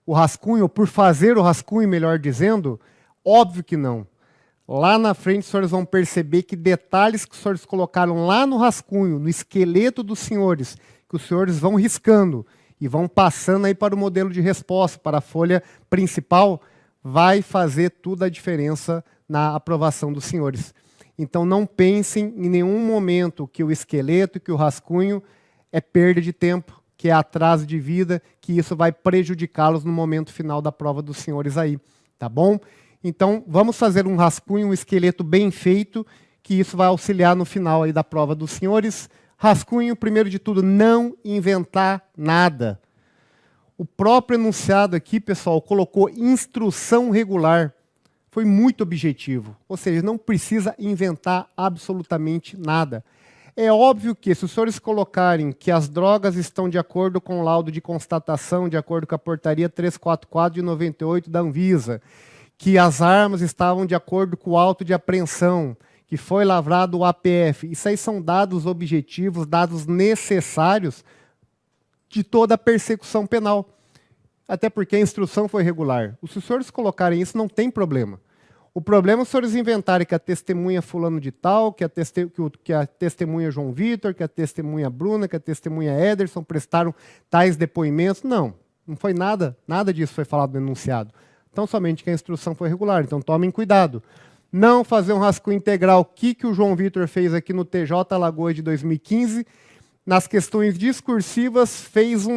o rascunho, ou por fazer o rascunho, melhor dizendo? Óbvio que não. Lá na frente, os senhores vão perceber que detalhes que os senhores colocaram lá no rascunho, no esqueleto dos senhores, que os senhores vão riscando e vão passando aí para o modelo de resposta, para a folha principal, vai fazer toda a diferença na aprovação dos senhores. Então, não pensem em nenhum momento que o esqueleto, que o rascunho é perda de tempo, que é atraso de vida, que isso vai prejudicá-los no momento final da prova dos senhores aí, tá bom? Então, vamos fazer um rascunho, um esqueleto bem feito, que isso vai auxiliar no final aí da prova dos senhores. Rascunho, primeiro de tudo, não inventar nada. O próprio enunciado aqui, pessoal, colocou instrução regular. Foi muito objetivo, ou seja, não precisa inventar absolutamente nada. É óbvio que, se os senhores colocarem que as drogas estão de acordo com o laudo de constatação, de acordo com a portaria 344 de 98 da Anvisa, que as armas estavam de acordo com o auto de apreensão, que foi lavrado o APF, isso aí são dados objetivos, dados necessários de toda a persecução penal. Até porque a instrução foi regular. Se os senhores colocarem isso, não tem problema. O problema é os senhores inventarem que a testemunha fulano de tal, que a testemunha João Vitor, que a testemunha Bruna, que a testemunha Ederson prestaram tais depoimentos. Não foi nada disso foi falado no enunciado. Então, somente que a instrução foi regular. Então, tomem cuidado. Não fazer um rascunho integral. O que o João Vitor fez aqui no TJ Alagoas de 2015, nas questões discursivas, fez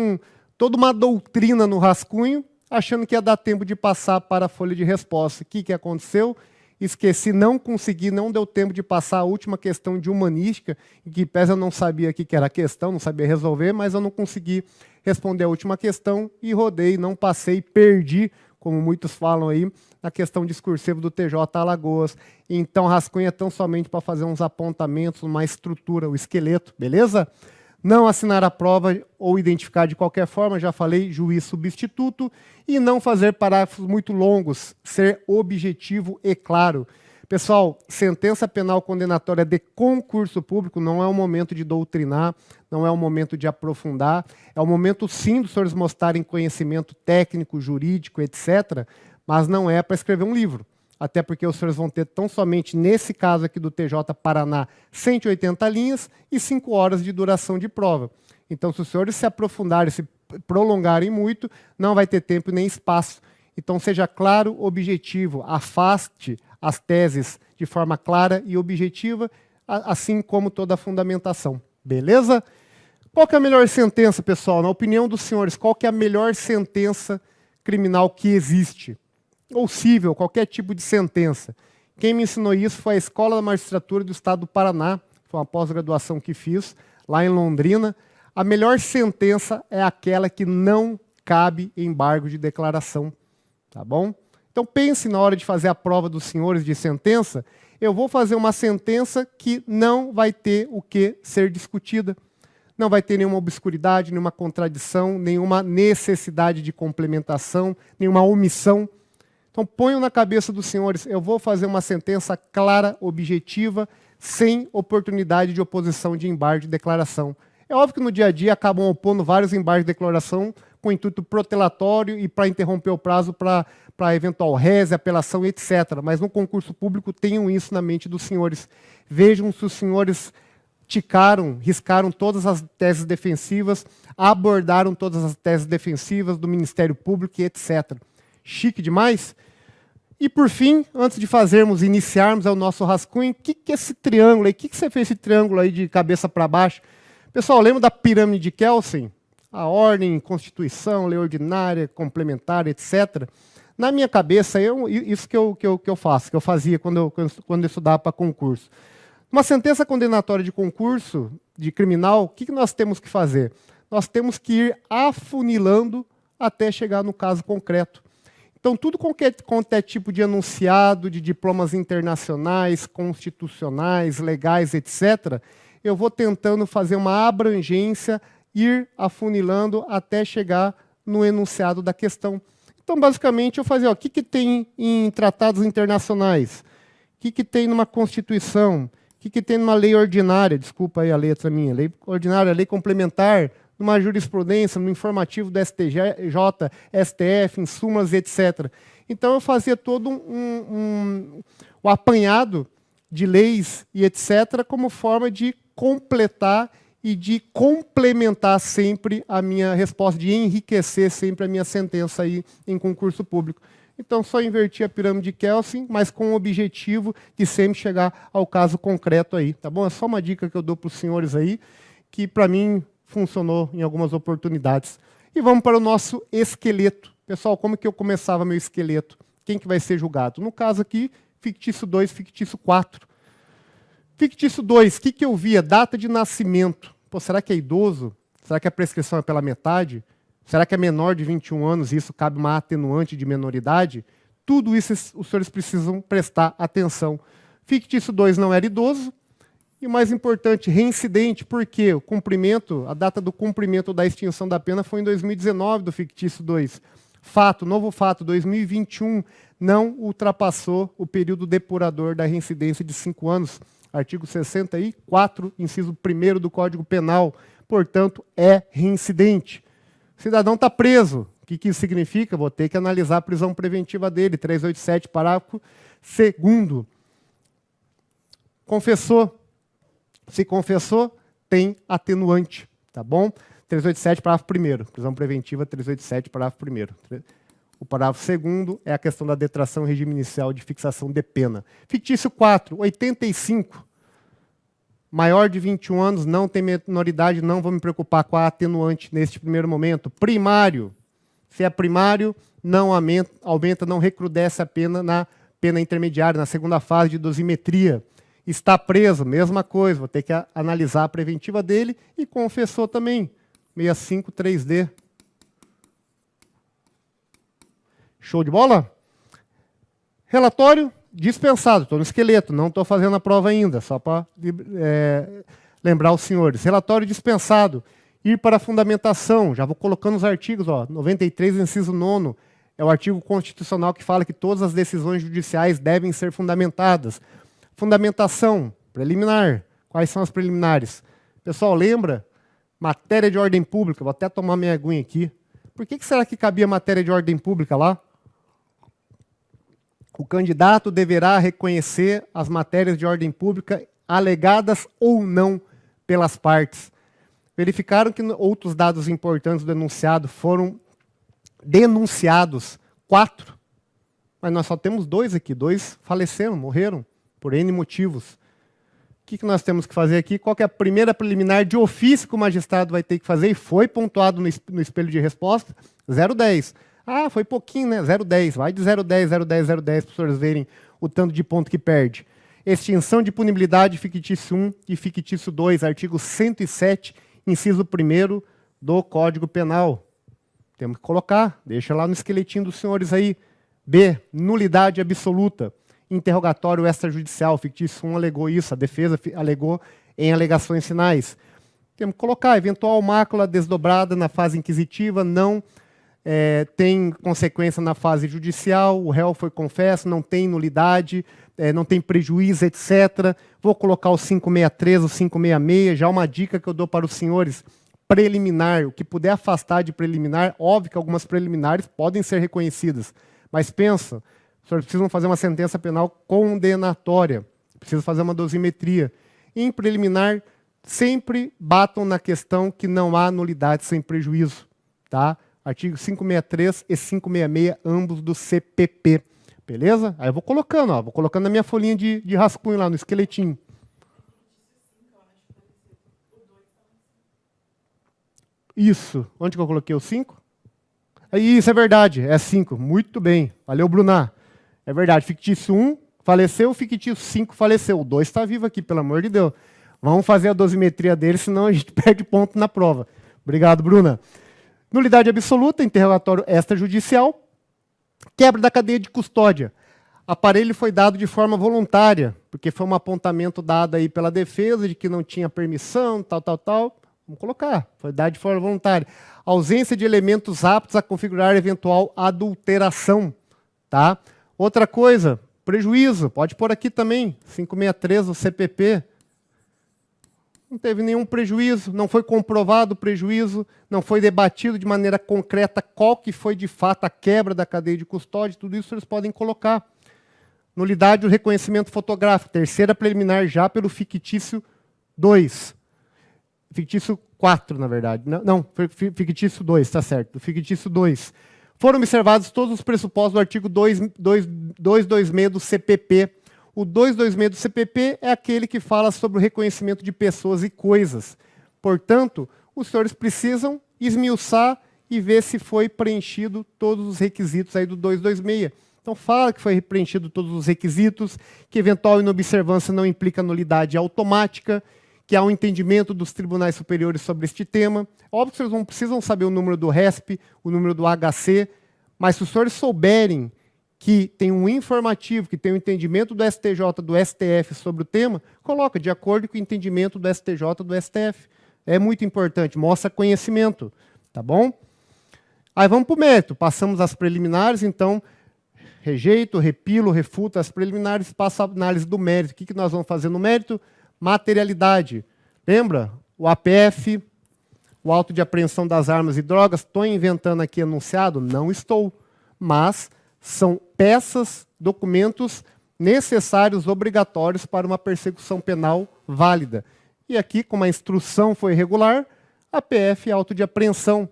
toda uma doutrina no rascunho, achando que ia dar tempo de passar para a folha de resposta. O que aconteceu? Esqueci, não consegui, não deu tempo de passar a última questão de humanística, em que pese eu não sabia o que era a questão, não sabia resolver, mas eu não consegui responder a última questão e rodei, não passei, perdi, como muitos falam aí, na questão discursiva do TJ Alagoas. Então, rascunho é tão somente para fazer uns apontamentos, uma estrutura, o esqueleto, beleza? Não assinar a prova ou identificar de qualquer forma, já falei, juiz substituto, e não fazer parágrafos muito longos, ser objetivo e claro. Pessoal, sentença penal condenatória de concurso público não é o momento de doutrinar, não é o momento de aprofundar, é o momento sim dos senhores mostrarem conhecimento técnico, jurídico, etc., mas não é para escrever um livro. Até porque os senhores vão ter tão somente, nesse caso aqui do TJ Paraná, 180 linhas e 5 horas de duração de prova. Então, se os senhores se aprofundarem, se prolongarem muito, não vai ter tempo nem espaço. Então, seja claro, objetivo, afaste as teses de forma clara e objetiva, assim como toda a fundamentação. Beleza? Qual que é a melhor sentença, pessoal? Na opinião dos senhores, qual que é a melhor sentença criminal que existe? Ou cível, qualquer tipo de sentença. Quem me ensinou isso foi a Escola da Magistratura do Estado do Paraná, foi uma pós-graduação que fiz lá em Londrina. A melhor sentença é aquela que não cabe embargo de declaração, tá bom? Então pense na hora de fazer a prova dos senhores de sentença, eu vou fazer uma sentença que não vai ter o que ser discutida. Não vai ter nenhuma obscuridade, nenhuma contradição, nenhuma necessidade de complementação, nenhuma omissão. Então, ponham na cabeça dos senhores, eu vou fazer uma sentença clara, objetiva, sem oportunidade de oposição de embargo de declaração. É óbvio que no dia a dia acabam opondo vários embargos de declaração com intuito protelatório e para interromper o prazo para eventual reze, apelação, etc. Mas no concurso público tenham isso na mente dos senhores. Vejam se os senhores riscaram todas as teses defensivas, abordaram todas as teses defensivas do Ministério Público e etc. Chique demais? E por fim, antes de iniciarmos o nosso rascunho, o que é esse triângulo aí? O que você fez esse triângulo aí de cabeça para baixo? Pessoal, lembra da pirâmide de Kelsen? A ordem, constituição, lei ordinária, complementar, etc. Na minha cabeça, isso que eu faço, que eu fazia quando eu estudava para concurso. Uma sentença condenatória de concurso, de criminal, o que nós temos que fazer? nós temos que ir afunilando até chegar no caso concreto. Então, tudo quanto é tipo de enunciado, de diplomas internacionais, constitucionais, legais, etc., eu vou tentando fazer uma abrangência, ir afunilando até chegar no enunciado da questão. Então, basicamente, eu fazia, o que tem em tratados internacionais? O que tem numa Constituição? O que tem numa lei ordinária? Desculpa aí a letra minha. Lei ordinária, lei complementar, numa jurisprudência, no informativo do STJ, STF, em súmulas, etc. Então, eu fazia todo o apanhado de leis e etc., como forma de completar e de complementar sempre a minha resposta, de enriquecer sempre a minha sentença aí em concurso público. Então, só inverti a pirâmide de Kelsen, mas com o objetivo de sempre chegar ao caso concreto aí, tá bom? É só uma dica que eu dou para os senhores aí, que para mim funcionou em algumas oportunidades. E vamos para o nosso esqueleto. Pessoal, como que eu começava meu esqueleto? Quem que vai ser julgado? No caso aqui, fictício 2, fictício 4. Fictício 2, o que eu via? Data de nascimento. Pô, será que é idoso? Será que a prescrição é pela metade? Será que é menor de 21 anos e isso cabe uma atenuante de menoridade? Tudo isso os senhores precisam prestar atenção. Fictício 2 não era idoso. E o mais importante, reincidente, porque o cumprimento, a data do cumprimento da extinção da pena foi em 2019 do fictício 2. Fato, novo fato, 2021 não ultrapassou o período depurador da reincidência de 5 anos. Artigo 64, inciso 1º do Código Penal, portanto, é reincidente. O cidadão está preso. O que isso significa? Vou ter que analisar a prisão preventiva dele, 387, parágrafo 2º. Confessou. Se confessou, tem atenuante, tá bom? 387, parágrafo 1º. Prisão preventiva, 387, parágrafo 1º. O parágrafo 2º é a questão da detração em regime inicial de fixação de pena. Fictício 4, 85. Maior de 21 anos, não tem menoridade, não vou me preocupar com a atenuante neste primeiro momento. Primário. Se é primário, não aumenta, não recrudesce a pena na pena intermediária, na segunda fase de dosimetria. Está preso, mesma coisa, vou ter que analisar a preventiva dele e confessou também. 65 3D. Show de bola? Relatório dispensado, estou no esqueleto, não estou fazendo a prova ainda, só para lembrar os senhores. Relatório dispensado, ir para a fundamentação, já vou colocando os artigos, ó, 93, inciso 9º, é o artigo constitucional que fala que todas as decisões judiciais devem ser fundamentadas. Fundamentação, preliminar, quais são as preliminares? Pessoal, lembra? Matéria de ordem pública, vou até tomar minha aguinha aqui. Por que será que cabia matéria de ordem pública lá? O candidato deverá reconhecer as matérias de ordem pública alegadas ou não pelas partes. Verificaram que outros dados importantes do enunciado foram denunciados, 4, mas nós só temos 2 aqui, 2 faleceram, morreram, por N motivos. O que nós temos que fazer aqui? Qual que é a primeira preliminar de ofício que o magistrado vai ter que fazer? E foi pontuado no espelho de resposta, 0,10. Ah, foi pouquinho, né? 0,10. Vai de 0,10, 0,10, 0,10, para os senhores verem o tanto de ponto que perde. Extinção de punibilidade, fictício 1 e fictício 2, artigo 107, inciso 1º do Código Penal. Temos que colocar, deixa lá no esqueletinho dos senhores aí. B, nulidade absoluta. Interrogatório extrajudicial, fictício 1 alegou isso, a defesa alegou em alegações finais. Temos que colocar, eventual mácula desdobrada na fase inquisitiva, não tem consequência na fase judicial, o réu foi confesso, não tem nulidade, não tem prejuízo, etc. Vou colocar o 563, o 566, já uma dica que eu dou para os senhores, preliminar, o que puder afastar de preliminar, óbvio que algumas preliminares podem ser reconhecidas, mas pensa, os senhores precisam fazer uma sentença penal condenatória, precisam fazer uma dosimetria. Em preliminar, sempre batam na questão que não há nulidade sem prejuízo, tá? Artigo 563 e 566, ambos do CPP. Beleza? Aí eu vou colocando, ó, vou colocando na minha folhinha de rascunho lá, no esqueletinho. Isso. Onde que eu coloquei o 5? Isso, é verdade, é 5. Muito bem. Valeu, Bruná. É verdade, fictício 1 faleceu, fictício 5 faleceu. O 2 está vivo aqui, pelo amor de Deus. Vamos fazer a dosimetria dele, senão a gente perde ponto na prova. Obrigado, Bruna. Nulidade absoluta, interrogatório extrajudicial. Quebra da cadeia de custódia. Aparelho foi dado de forma voluntária, porque foi um apontamento dado aí pela defesa de que não tinha permissão, tal. Vamos colocar, foi dado de forma voluntária. Ausência de elementos aptos a configurar eventual adulteração. Tá? Outra coisa, prejuízo, pode pôr aqui também, 563 do CPP. Não teve nenhum prejuízo, não foi comprovado o prejuízo, não foi debatido de maneira concreta qual que foi de fato a quebra da cadeia de custódia, tudo isso eles podem colocar. Nulidade do reconhecimento fotográfico, terceira preliminar já pelo fictício 2. Fictício 4, na verdade. Não, fictício 2, está certo. Fictício 2. Foram observados todos os pressupostos do artigo 226 do CPP. O 226 do CPP é aquele que fala sobre o reconhecimento de pessoas e coisas. Portanto, os senhores precisam esmiuçar e ver se foi preenchido todos os requisitos aí do 226. Então, fala que foi preenchido todos os requisitos, que eventual inobservância não implica nulidade automática, que há um entendimento dos tribunais superiores sobre este tema. Óbvio que vocês não precisam saber o número do RESP, o número do HC, mas se os senhores souberem que tem um informativo, que tem um entendimento do STJ, do STF sobre o tema, coloca de acordo com o entendimento do STJ, do STF. É muito importante, mostra conhecimento, tá bom? Aí vamos para o mérito, passamos as preliminares, então, rejeito, repilo, refuto as preliminares, passa a análise do mérito. O que nós vamos fazer no mérito? Materialidade. Lembra? O APF, o auto de apreensão das armas e drogas, estou inventando aqui enunciado? Não estou. Mas são peças, documentos necessários, obrigatórios para uma persecução penal válida. E aqui, como a instrução foi irregular, APF é auto de apreensão.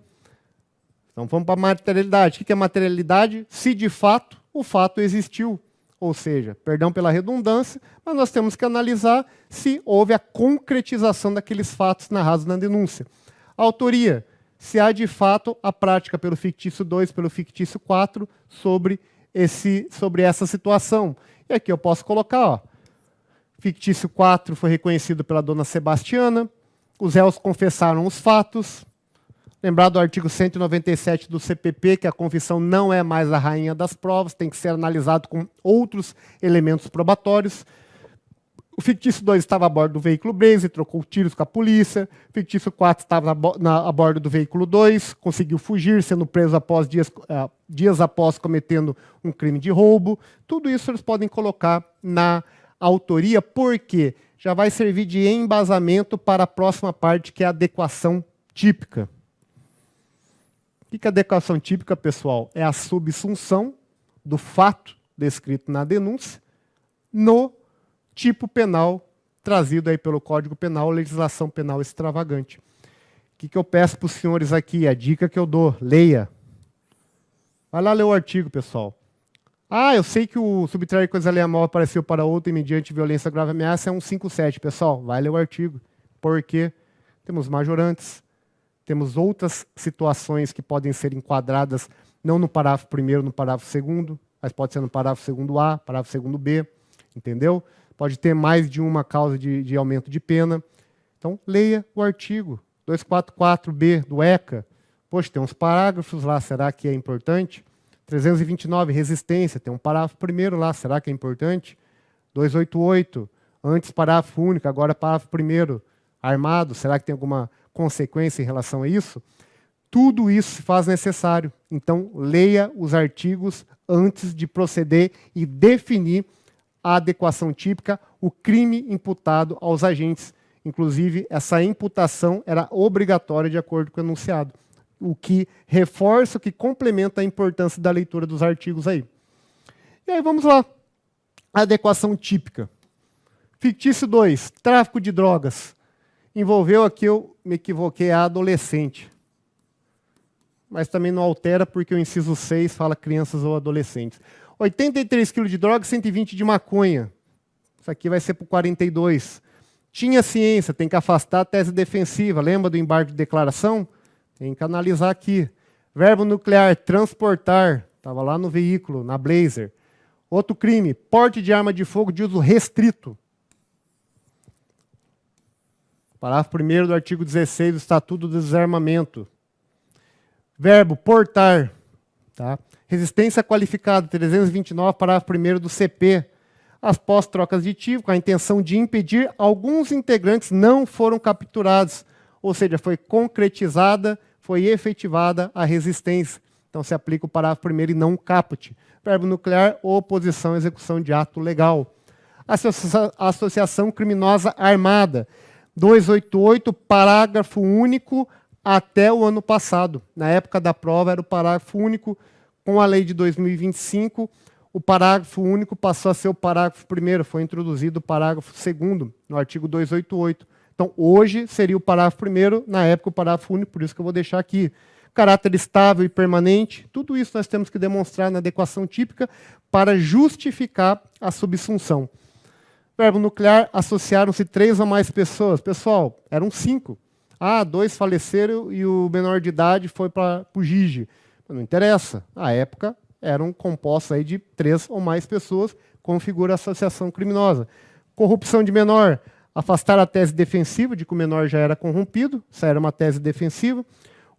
Então vamos para a materialidade. O que é materialidade? Se de fato o fato existiu. Ou seja, perdão pela redundância, mas nós temos que analisar se houve a concretização daqueles fatos narrados na denúncia. Autoria, se há de fato a prática pelo fictício 2, pelo fictício 4, sobre essa situação. E aqui eu posso colocar, ó, fictício 4 foi reconhecido pela dona Sebastiana, os réus confessaram os fatos. Lembrado do artigo 197 do CPP, que a confissão não é mais a rainha das provas, tem que ser analisado com outros elementos probatórios. O fictício 2 estava a bordo do veículo Blazer, trocou tiros com a polícia. O fictício 4 estava a bordo do veículo 2, conseguiu fugir, sendo preso dias após cometendo um crime de roubo. Tudo isso eles podem colocar na autoria, porque já vai servir de embasamento para a próxima parte, que é a adequação típica. O que é a adequação típica, pessoal? É a subsunção do fato descrito na denúncia no tipo penal trazido aí pelo Código Penal, legislação penal extravagante. O que eu peço para os senhores aqui? A dica que eu dou, leia. Vai lá ler o artigo, pessoal. Ah, eu sei que o subtrair coisa alheia mal apareceu para outro e mediante violência grave ameaça é 157, pessoal. Vai ler o artigo. Por quê? Temos majorantes. Temos outras situações que podem ser enquadradas, não no parágrafo 1º, no parágrafo 2º, mas pode ser no parágrafo 2º A, parágrafo 2º B, entendeu? Pode ter mais de uma causa de aumento de pena. Então, leia o artigo 244B do ECA. Poxa, tem uns parágrafos lá, será que é importante? 329, resistência, tem um parágrafo 1º lá, será que é importante? 288, antes parágrafo único, agora parágrafo 1º, armado, será que tem alguma consequência em relação a isso? Tudo isso se faz necessário. Então, leia os artigos antes de proceder e definir a adequação típica, o crime imputado aos agentes. Inclusive, essa imputação era obrigatória de acordo com o enunciado, o que reforça, o que complementa a importância da leitura dos artigos aí. E aí, vamos lá. Adequação típica. Fictício 2, tráfico de drogas. Envolveu aqui, eu me equivoquei, a adolescente. Mas também não altera, porque o inciso 6 fala crianças ou adolescentes. 83 quilos de droga, 120 de maconha. Isso aqui vai ser para o 42. Tinha ciência, tem que afastar a tese defensiva. Lembra do embargo de declaração? Tem que analisar aqui. Verbo nuclear, transportar. Estava lá no veículo, na Blazer. Outro crime, porte de arma de fogo de uso restrito. Parágrafo 1º do artigo 16 do Estatuto do Desarmamento. Verbo portar. Tá? Resistência qualificada, 329, parágrafo 1º do CP. Após trocas de tiro, com a intenção de impedir, alguns integrantes não foram capturados. Ou seja, foi concretizada, foi efetivada a resistência. Então se aplica o parágrafo 1º e não o caput. Verbo nuclear, oposição à execução de ato legal. Associação criminosa armada. 288, parágrafo único até o ano passado. Na época da prova era o parágrafo único. Com a lei de 2025, o parágrafo único passou a ser o parágrafo 1º. Foi introduzido o parágrafo 2º no artigo 288. Então, hoje seria o parágrafo 1º, na época o parágrafo único, por isso que eu vou deixar aqui. Caráter estável e permanente, tudo isso nós temos que demonstrar na adequação típica para justificar a subsunção. Verbo nuclear, associaram-se 3 ou mais pessoas. Pessoal, eram 5. 2 faleceram e o menor de idade foi para o GIGE. Não interessa. À época, eram compostos aí de 3 ou mais pessoas, configura associação criminosa. Corrupção de menor, afastar a tese defensiva de que o menor já era corrompido, essa era uma tese defensiva.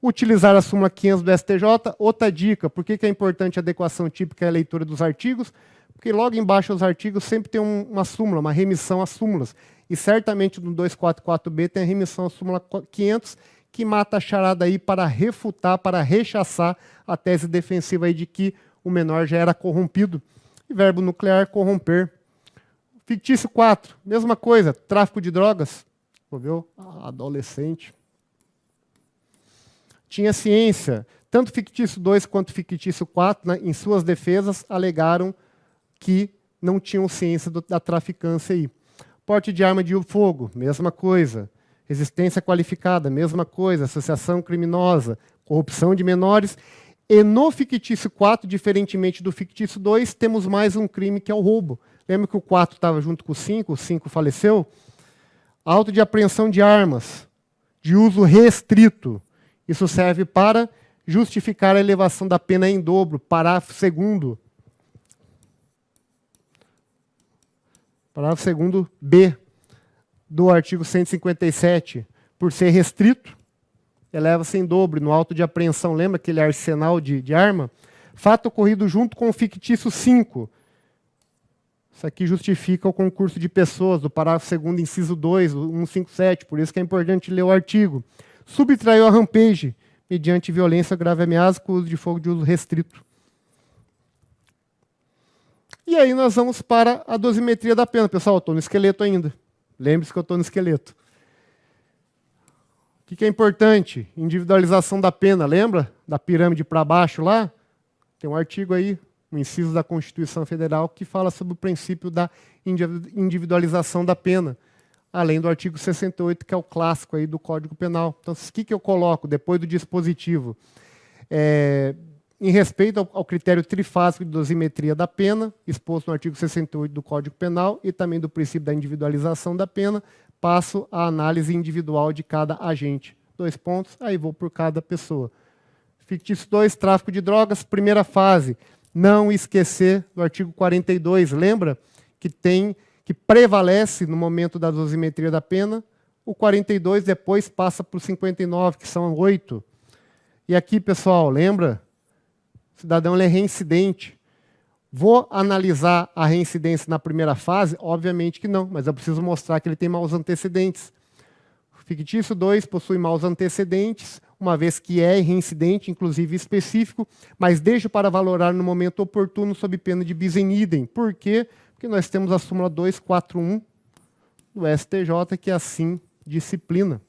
Utilizar a súmula 500 do STJ. Outra dica, por que é importante a adequação típica e a leitura dos artigos? Porque logo embaixo dos artigos sempre tem uma súmula, uma remissão às súmulas. E certamente no 244B tem a remissão à súmula 500, que mata a charada aí para refutar, para rechaçar a tese defensiva aí de que o menor já era corrompido. E verbo nuclear, corromper. Fictício 4, mesma coisa, tráfico de drogas. Vou ver o adolescente. Tinha ciência. Tanto fictício 2 quanto fictício 4, né, em suas defesas, alegaram que não tinham ciência da traficância aí. Porte de arma de fogo, mesma coisa. Resistência qualificada, mesma coisa. Associação criminosa, corrupção de menores. E no fictício 4, diferentemente do fictício 2, temos mais um crime que é o roubo. Lembra que o 4 estava junto com o 5 faleceu? Auto de apreensão de armas, de uso restrito. Isso serve para justificar a elevação da pena em dobro. Parágrafo 2º. Parágrafo 2º B do artigo 157. Por ser restrito, eleva-se em dobro. No auto de apreensão, lembra aquele arsenal de arma? Fato ocorrido junto com o fictício 5. Isso aqui justifica o concurso de pessoas, do parágrafo 2º, inciso 2, 157. Por isso que é importante ler o artigo. Subtraiu a rampage mediante violência, grave ameaça com uso de fogo de uso restrito. E aí nós vamos para a dosimetria da pena. Pessoal, eu estou no esqueleto ainda. Lembre-se que eu estou no esqueleto. O que é importante? Individualização da pena. Lembra da pirâmide para baixo lá? Tem um artigo aí, um inciso da Constituição Federal, que fala sobre o princípio da individualização da pena. Além do artigo 68, que é o clássico aí do Código Penal. Então, o que eu coloco depois do dispositivo? Em respeito ao critério trifásico de dosimetria da pena, exposto no artigo 68 do Código Penal, e também do princípio da individualização da pena, passo a análise individual de cada agente. 2 pontos, aí vou por cada pessoa. Fictício 2, tráfico de drogas, primeira fase. Não esquecer do artigo 42, lembra que prevalece no momento da dosimetria da pena, o 42 depois passa para o 59, que são 8. E aqui, pessoal, lembra? O cidadão ele é reincidente. Vou analisar a reincidência na primeira fase? Obviamente que não, mas eu preciso mostrar que ele tem maus antecedentes. O fictício 2 possui maus antecedentes, uma vez que é reincidente, inclusive específico, mas deixo para valorar no momento oportuno sob pena de bis in idem. Por quê? Porque nós temos a súmula 241 do STJ, que assim disciplina.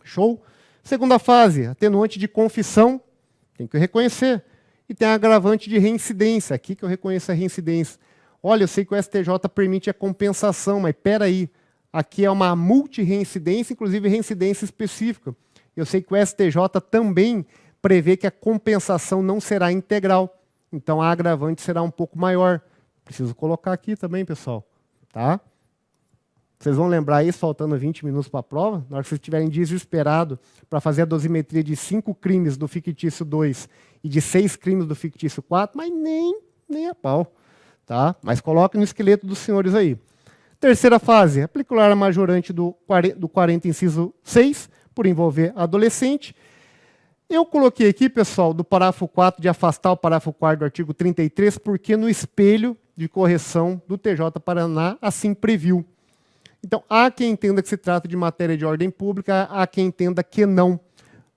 Show? Segunda fase, atenuante de confissão, tem que reconhecer. E tem a agravante de reincidência, aqui que eu reconheço a reincidência. Olha, eu sei que o STJ permite a compensação, mas espera aí, aqui é uma multireincidência, inclusive reincidência específica. Eu sei que o STJ também prevê que a compensação não será integral, então a agravante será um pouco maior. Preciso colocar aqui também, pessoal. Tá? Vocês vão lembrar isso, faltando 20 minutos para a prova, na hora que vocês estiverem desesperados para fazer a dosimetria de 5 crimes do fictício 2 e de 6 crimes do fictício 4, mas nem a pau. Tá? Mas coloque no esqueleto dos senhores aí. Terceira fase, aplicar a majorante do 40, inciso 6, por envolver adolescente. Eu coloquei aqui, pessoal, do parágrafo 4, de afastar o parágrafo 4 do artigo 33, porque no espelho de correção do TJ Paraná assim previu. Então, há quem entenda que se trata de matéria de ordem pública, há quem entenda que não.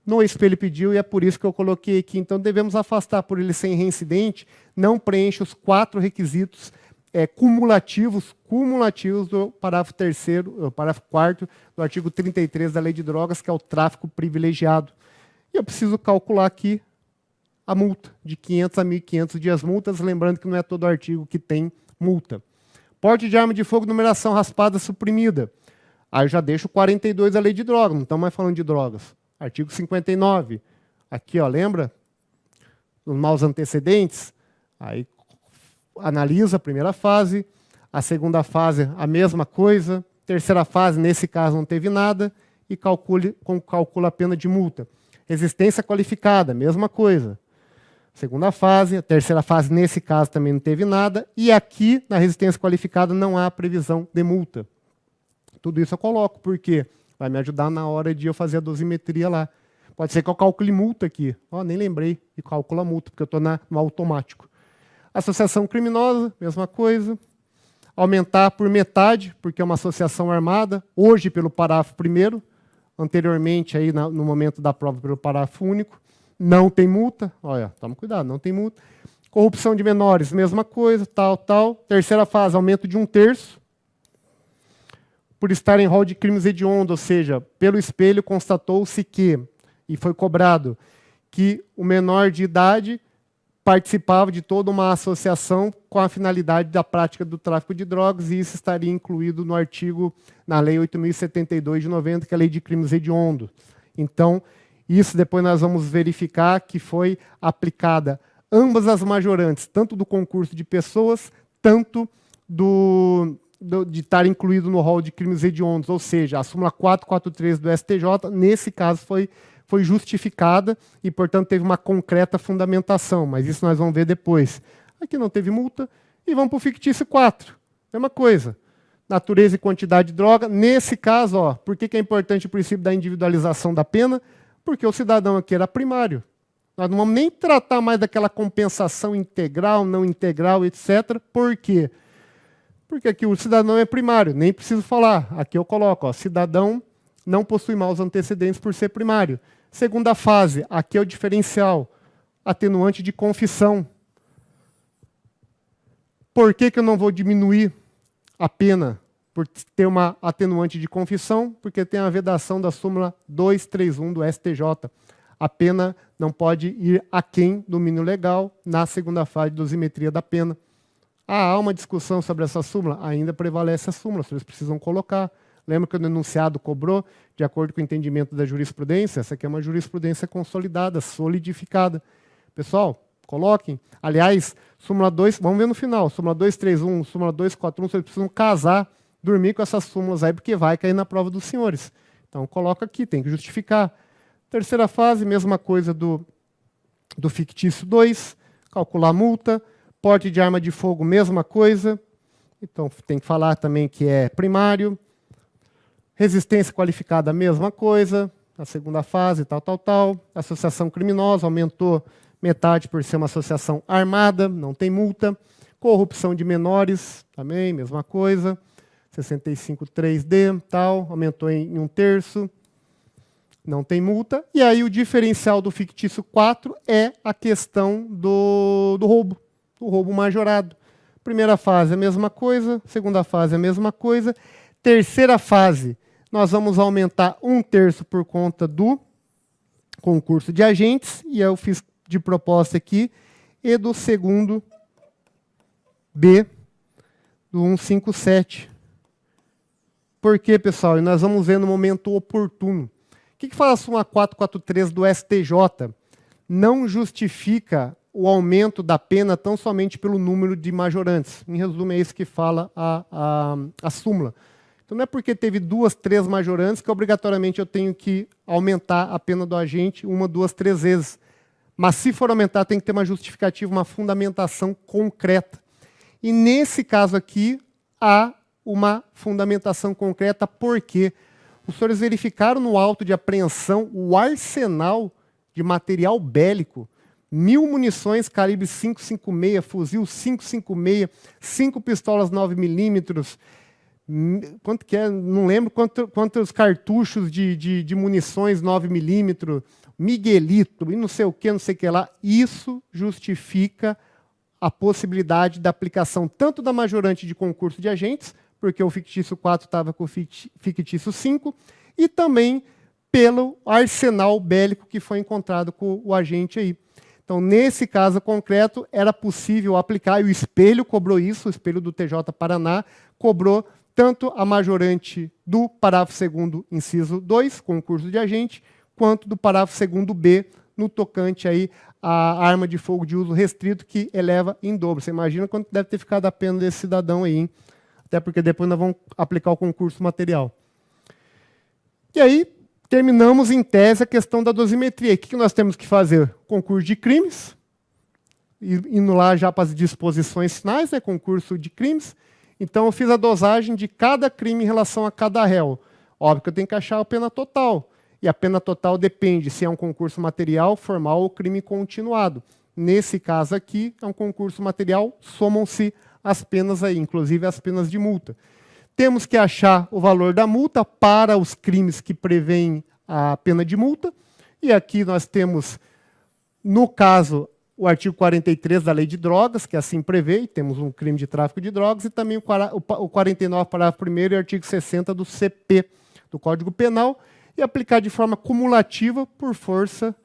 No espelho pediu e é por isso que eu coloquei aqui. Então, devemos afastar por ele ser reincidente, não preenche os 4 requisitos cumulativos do parágrafo 3º, parágrafo 4º do artigo 33 da Lei de Drogas, que é o tráfico privilegiado. E eu preciso calcular aqui a multa, de 500 a 1.500 dias multas, lembrando que não é todo artigo que tem multa. Porte de arma de fogo, numeração raspada, suprimida. Aí eu já deixo 42 da Lei de Drogas, não estamos mais falando de drogas. Artigo 59. Aqui, ó, lembra? Os maus antecedentes. Aí analisa a primeira fase, a segunda fase a mesma coisa, terceira fase, nesse caso, não teve nada, e calcula a pena de multa. Resistência qualificada, mesma coisa. Segunda fase, a terceira fase, nesse caso, também não teve nada. E aqui, na resistência qualificada, não há previsão de multa. Tudo isso eu coloco, porque vai me ajudar na hora de eu fazer a dosimetria lá. Pode ser que eu calcule multa aqui. Ó, nem lembrei de calcular multa, porque eu estou no automático. Associação criminosa, mesma coisa. Aumentar por metade, porque é uma associação armada. Hoje, pelo parágrafo 1º. Anteriormente, aí, no momento da prova, pelo parágrafo único. Não tem multa, olha, toma cuidado, não tem multa. Corrupção de menores, mesma coisa, tal. Terceira fase, aumento de 1/3. Por estar em rol de crimes hediondos, ou seja, pelo espelho constatou-se que, e foi cobrado, que o menor de idade participava de toda uma associação com a finalidade da prática do tráfico de drogas, e isso estaria incluído no artigo, na Lei 8.072 de 90, que é a Lei de Crimes Hediondos. Então, isso depois nós vamos verificar que foi aplicada ambas as majorantes, tanto do concurso de pessoas, tanto de estar incluído no rol de crimes hediondos, ou seja, a súmula 443 do STJ, nesse caso, foi justificada e, portanto, teve uma concreta fundamentação, mas isso nós vamos ver depois. Aqui não teve multa, e vamos para o fictício 4. Mesma coisa. Natureza e quantidade de droga. Nesse caso, ó, por que é importante o princípio da individualização da pena? Porque o cidadão aqui era primário. Nós não vamos nem tratar mais daquela compensação integral, não integral, etc. Por quê? Porque aqui o cidadão é primário, nem preciso falar. Aqui eu coloco, ó, cidadão não possui maus antecedentes por ser primário. Segunda fase, aqui é o diferencial, atenuante de confissão. Por que eu não vou diminuir a pena por ter uma atenuante de confissão? Porque tem a vedação da súmula 231 do STJ. A pena não pode ir aquém do mínimo legal na segunda fase de dosimetria da pena. Há uma discussão sobre essa súmula? Ainda prevalece a súmula, vocês precisam colocar. Lembra que o denunciado cobrou, de acordo com o entendimento da jurisprudência? Essa aqui é uma jurisprudência consolidada, solidificada. Pessoal, coloquem. Aliás, súmula 2, vamos ver no final, súmula 231, súmula 241, vocês precisam casar, dormir com essas súmulas aí, porque vai cair na prova dos senhores. Então, coloca aqui, tem que justificar. Terceira fase, mesma coisa do fictício 2, calcular a multa. Porte de arma de fogo, mesma coisa. Então, tem que falar também que é primário. Resistência qualificada, mesma coisa. A segunda fase, tal. Associação criminosa, aumentou metade por ser uma associação armada, não tem multa. Corrupção de menores, também, mesma coisa. 65.3D, tal, aumentou em 1/3. Não tem multa. E aí o diferencial do fictício 4 é a questão do roubo. O roubo majorado. Primeira fase, a mesma coisa. Segunda fase, a mesma coisa. Terceira fase, nós vamos aumentar 1/3 por conta do concurso de agentes. E eu fiz de proposta aqui. E do segundo B, do 157. Por quê, pessoal? E nós vamos ver no momento oportuno. O que fala a súmula 443 do STJ? Não justifica o aumento da pena tão somente pelo número de majorantes. Em resumo, é isso que fala a súmula. Então, não é porque teve 2, 3 majorantes que obrigatoriamente eu tenho que aumentar a pena do agente 1, 2, 3 vezes. Mas, se for aumentar, tem que ter uma justificativa, uma fundamentação concreta. E, nesse caso aqui, há uma fundamentação concreta, porque os senhores verificaram no auto de apreensão o arsenal de material bélico, 1.000 munições calibre 5,56, fuzil 5,56, 5 pistolas 9mm, quanto que é? Não lembro quantos cartuchos de munições 9mm, Miguelito e não sei o que lá. Isso justifica a possibilidade da aplicação tanto da majorante de concurso de agentes, porque o fictício 4 estava com o fictício 5, e também pelo arsenal bélico que foi encontrado com o agente aí. Então, nesse caso concreto, era possível aplicar, e o espelho cobrou isso, o espelho do TJ Paraná cobrou tanto a majorante do parágrafo 2º, inciso 2, concurso de agente, quanto do parágrafo 2º B, no tocante aí à arma de fogo de uso restrito, que eleva em dobro. Você imagina quanto deve ter ficado a pena desse cidadão aí, hein? Até porque depois nós vamos aplicar o concurso material. E aí, terminamos em tese a questão da dosimetria. O que nós temos que fazer? Concurso de crimes, indo lá já para as disposições finais, né? Concurso de crimes. Então, eu fiz a dosagem de cada crime em relação a cada réu. Óbvio que eu tenho que achar a pena total. E a pena total depende se é um concurso material, formal ou crime continuado. Nesse caso aqui, é um concurso material, somam-se as penas aí, inclusive as penas de multa. Temos que achar o valor da multa para os crimes que prevêem a pena de multa. E aqui nós temos, no caso, o artigo 43 da Lei de Drogas, que assim prevê, temos um crime de tráfico de drogas, e também o 49, parágrafo 1º, e artigo 60 do CP, do Código Penal, e aplicar de forma cumulativa por força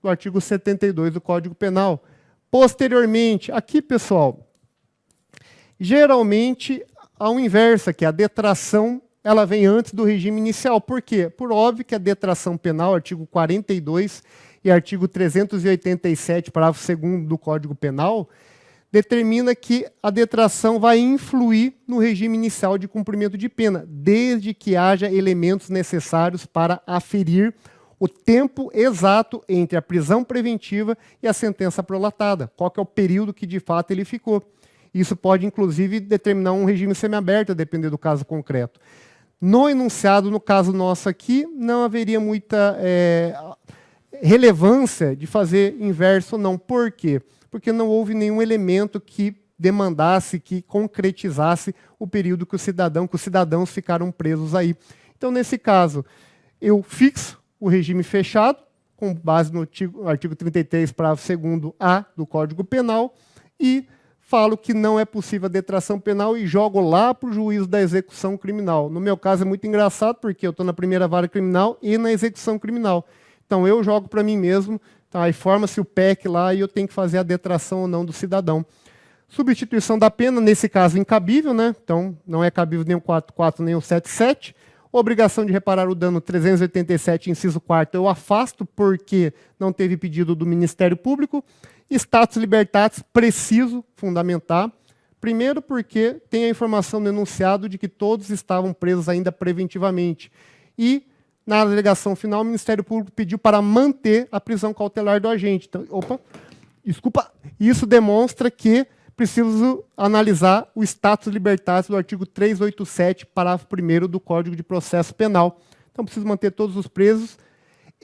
do artigo 72 do Código Penal. Posteriormente, aqui, pessoal, geralmente, ao inverso, que a detração ela vem antes do regime inicial. Por quê? Por óbvio que a detração penal, artigo 42 e artigo 387, parágrafo 2º do Código Penal, determina que a detração vai influir no regime inicial de cumprimento de pena, desde que haja elementos necessários para aferir o tempo exato entre a prisão preventiva e a sentença prolatada. Qual que é o período que, de fato, ele ficou. Isso pode, inclusive, determinar um regime semiaberto, a depender do caso concreto. No enunciado, no caso nosso aqui, não haveria muita relevância de fazer inverso, não. Por quê? Porque não houve nenhum elemento que demandasse, que concretizasse o período que os cidadãos ficaram presos aí. Então, nesse caso, eu fixo o regime fechado, com base no artigo 33, parágrafo 2º-A do Código Penal, e falo que não é possível a detração penal e jogo lá para o juízo da execução criminal. No meu caso é muito engraçado, porque eu estou na primeira vara criminal e na execução criminal. Então eu jogo para mim mesmo, tá? Aí forma-se o PEC lá e eu tenho que fazer a detração ou não do cidadão. Substituição da pena, nesse caso incabível, né? Então não é cabível nem o 44 nem o 77. Obrigação de reparar o dano 387, inciso 4º, eu afasto porque não teve pedido do Ministério Público. Status libertatis, preciso fundamentar. Primeiro porque tem a informação no enunciado de que todos estavam presos ainda preventivamente. E, na alegação final, o Ministério Público pediu para manter a prisão cautelar do agente. Então, isso demonstra que preciso analisar o status libertatis do artigo 387, parágrafo 1º do Código de Processo Penal. Então, preciso manter todos os presos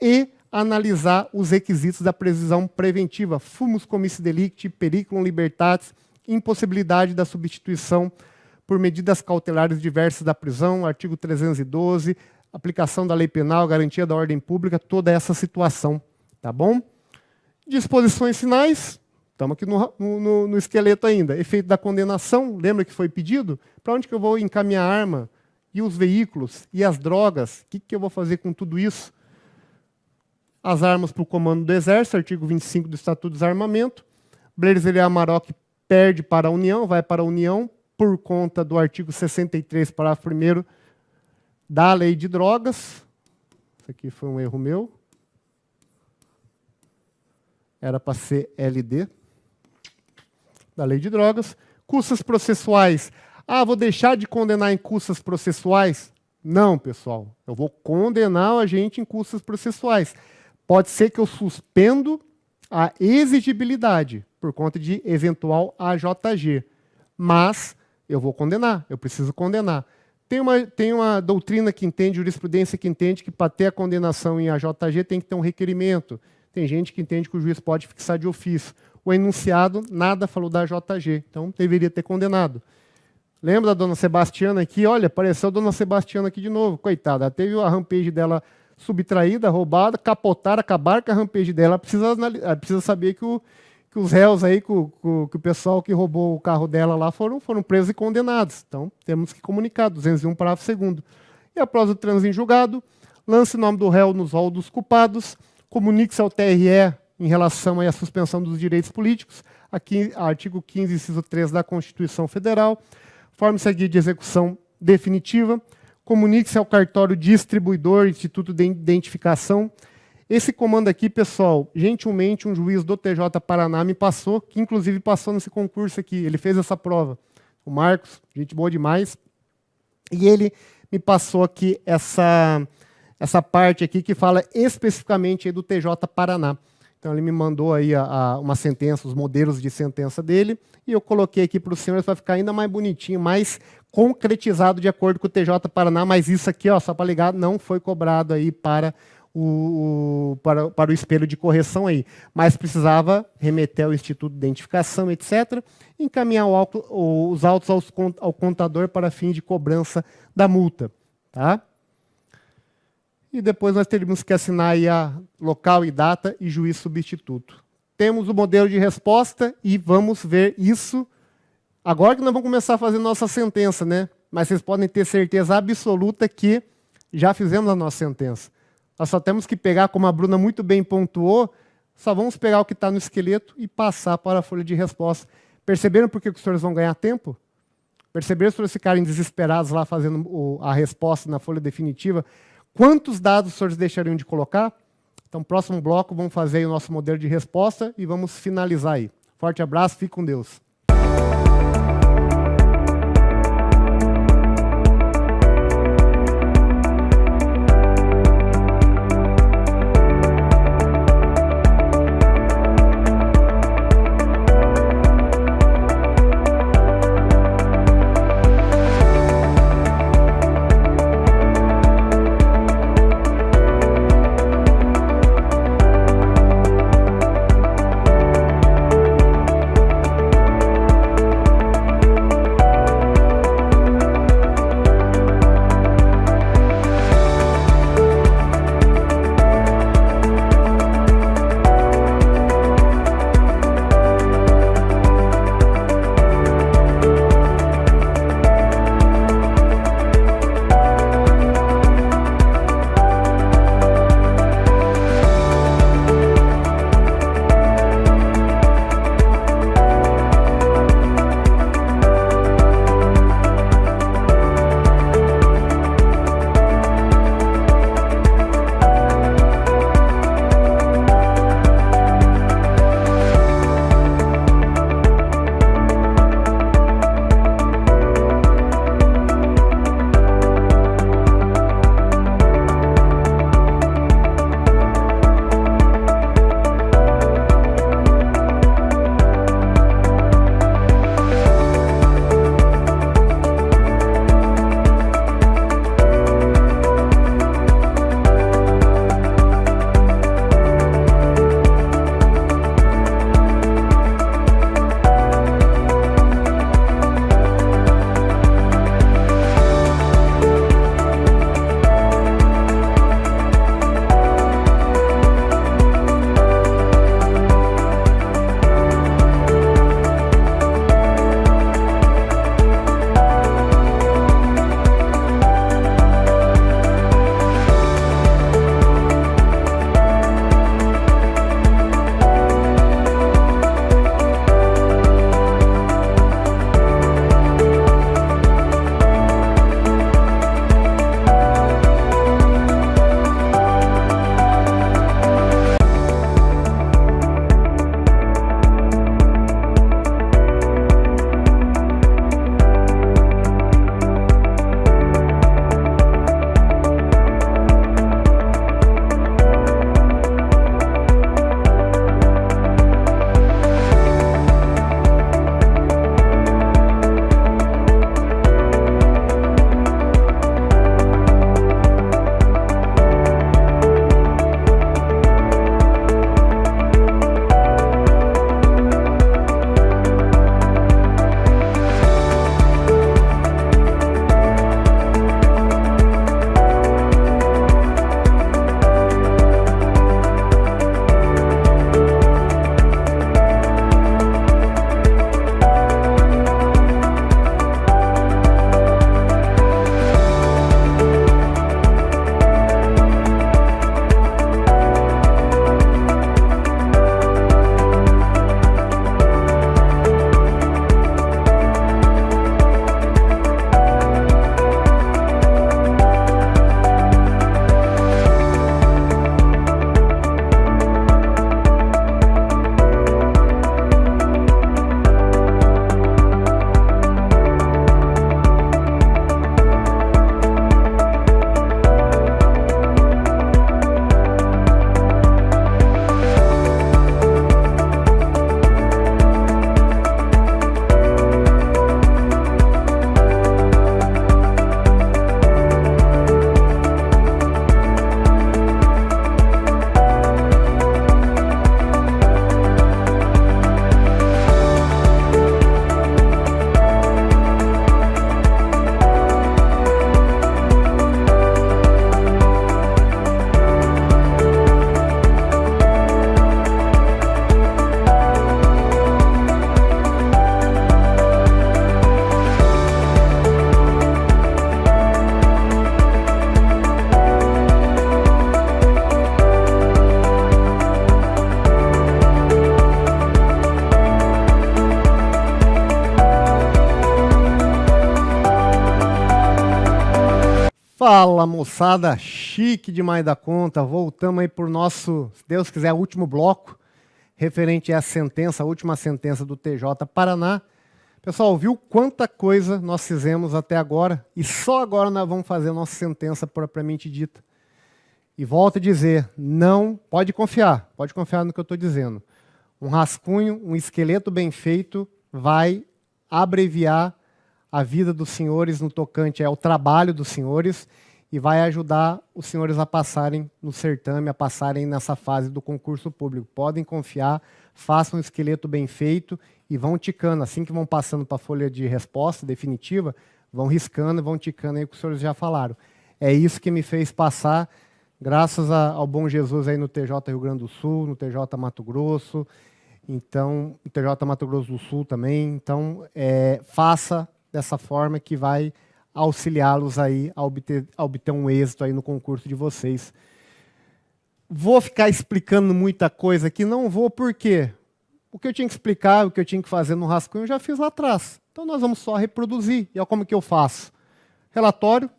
e analisar os requisitos da prisão preventiva, fumus commissi delicti, periculum libertatis, impossibilidade da substituição por medidas cautelares diversas da prisão, artigo 312, aplicação da lei penal, garantia da ordem pública, toda essa situação, tá bom? Disposições finais, estamos aqui no esqueleto ainda. Efeito da condenação, lembra que foi pedido? Para onde que eu vou encaminhar a arma? E os veículos? E as drogas? O que eu vou fazer com tudo isso? As armas para o comando do Exército, artigo 25 do Estatuto do Desarmamento. Bleriz Amarok perde para a União, vai para a União, por conta do artigo 63, parágrafo 1º da Lei de Drogas. Isso aqui foi um erro meu. Era para ser LD. Da Lei de Drogas. Custas processuais. Ah, vou deixar de condenar em custas processuais? Não, pessoal. Eu vou condenar o agente em custas processuais. Pode ser que eu suspendo a exigibilidade por conta de eventual AJG, mas eu vou condenar, eu preciso condenar. Tem uma doutrina que entende, jurisprudência que entende que para ter a condenação em AJG tem que ter um requerimento. Tem gente que entende que o juiz pode fixar de ofício. O enunciado nada falou da AJG, então deveria ter condenado. Lembra da dona Sebastiana aqui? Olha, apareceu a dona Sebastiana aqui de novo. Coitada, ela teve a rampage dela subtraída, roubada, capotaram, acabaram com a rampage dela. Ela precisa saber que os réus aí, que o pessoal que roubou o carro dela lá foram presos e condenados. Então, temos que comunicar, 201 parágrafo 2º. E após o trânsito em julgado, lance o nome do réu nos rol dos culpados, comunique-se ao TRE em relação à suspensão dos direitos políticos, aqui, artigo 15, inciso 3 da Constituição Federal, forme-se a guia de execução definitiva, comunique-se ao cartório distribuidor, Instituto de Identificação. Esse comando aqui, pessoal, gentilmente um juiz do TJ Paraná me passou, que inclusive passou nesse concurso aqui, ele fez essa prova. O Marcos, gente boa demais, e ele me passou aqui essa parte aqui que fala especificamente aí do TJ Paraná. Então, ele me mandou aí uma sentença, os modelos de sentença dele, e eu coloquei aqui para os senhores para ficar ainda mais bonitinho, mais concretizado de acordo com o TJ Paraná, mas isso aqui, ó, só para ligar, não foi cobrado aí para o espelho de correção aí, mas precisava remeter ao Instituto de Identificação, etc., encaminhar os autos ao contador para fim de cobrança da multa. Tá? E depois nós teríamos que assinar aí a local e data e juiz substituto. Temos o modelo de resposta e vamos ver isso. Agora que nós vamos começar a fazer nossa sentença, né? Mas vocês podem ter certeza absoluta que já fizemos a nossa sentença. Nós só temos que pegar, como a Bruna muito bem pontuou, só vamos pegar o que está no esqueleto e passar para a folha de resposta. Perceberam por que os senhores vão ganhar tempo? Perceberam se os senhores ficarem desesperados lá fazendo a resposta na folha definitiva? Quantos dados os senhores deixariam de colocar? Então, próximo bloco, vamos fazer aí o nosso modelo de resposta e vamos finalizar aí. Forte abraço, fique com Deus. Fala, moçada, chique demais da conta. Voltamos aí por nosso, se Deus quiser, último bloco, referente à sentença, a última sentença do TJ Paraná. Pessoal, viu quanta coisa nós fizemos até agora? E só agora nós vamos fazer a nossa sentença propriamente dita. E volto a dizer, não, pode confiar no que eu estou dizendo. Um rascunho, um esqueleto bem feito vai abreviar a vida dos senhores no tocante ao trabalho dos senhores e vai ajudar os senhores a passarem no certame, a passarem nessa fase do concurso público. Podem confiar, façam um esqueleto bem feito e vão ticando. Assim que vão passando para a folha de resposta definitiva, vão riscando e vão ticando aí o que os senhores já falaram. É isso que me fez passar, graças ao bom Jesus aí no TJ Rio Grande do Sul, no TJ Mato Grosso, então, no TJ Mato Grosso do Sul também. Então, faça dessa forma que vai auxiliá-los aí a obter um êxito aí no concurso de vocês. Vou ficar explicando muita coisa aqui? Não vou, por quê? O que eu tinha que explicar, o que eu tinha que fazer no rascunho, eu já fiz lá atrás. Então nós vamos só reproduzir. E olha como que eu faço. Relatório,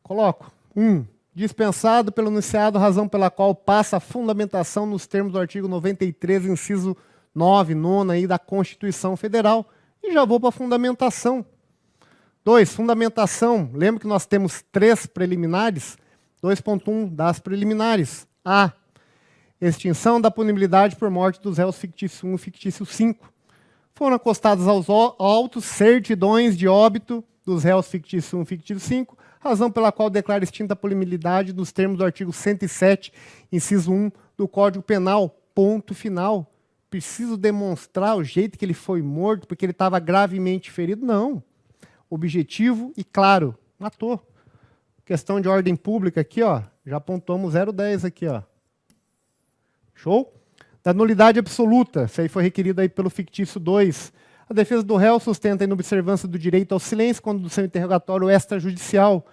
coloco 1. Dispensado pelo enunciado, razão pela qual passa a fundamentação nos termos do artigo 93, inciso 9, 9 aí da Constituição Federal. E já vou para a fundamentação. 2. Fundamentação. Lembra que nós temos 3 preliminares? 2.1 das preliminares. A. Extinção da punibilidade por morte dos réus fictício 1 e fictício 5. Foram acostadas aos autos certidões de óbito dos réus fictício 1 e fictício 5, razão pela qual declara extinta a punibilidade nos termos do artigo 107, inciso 1 do Código Penal. Ponto final. Preciso demonstrar o jeito que ele foi morto porque ele estava gravemente ferido? Não. Objetivo e claro, matou. Questão de ordem pública aqui, ó, já apontamos 0,10 aqui, ó. Show? Da nulidade absoluta, isso aí foi requerido aí pelo fictício 2. A defesa do réu sustenta a inobservância do direito ao silêncio quando do seu interrogatório extrajudicial.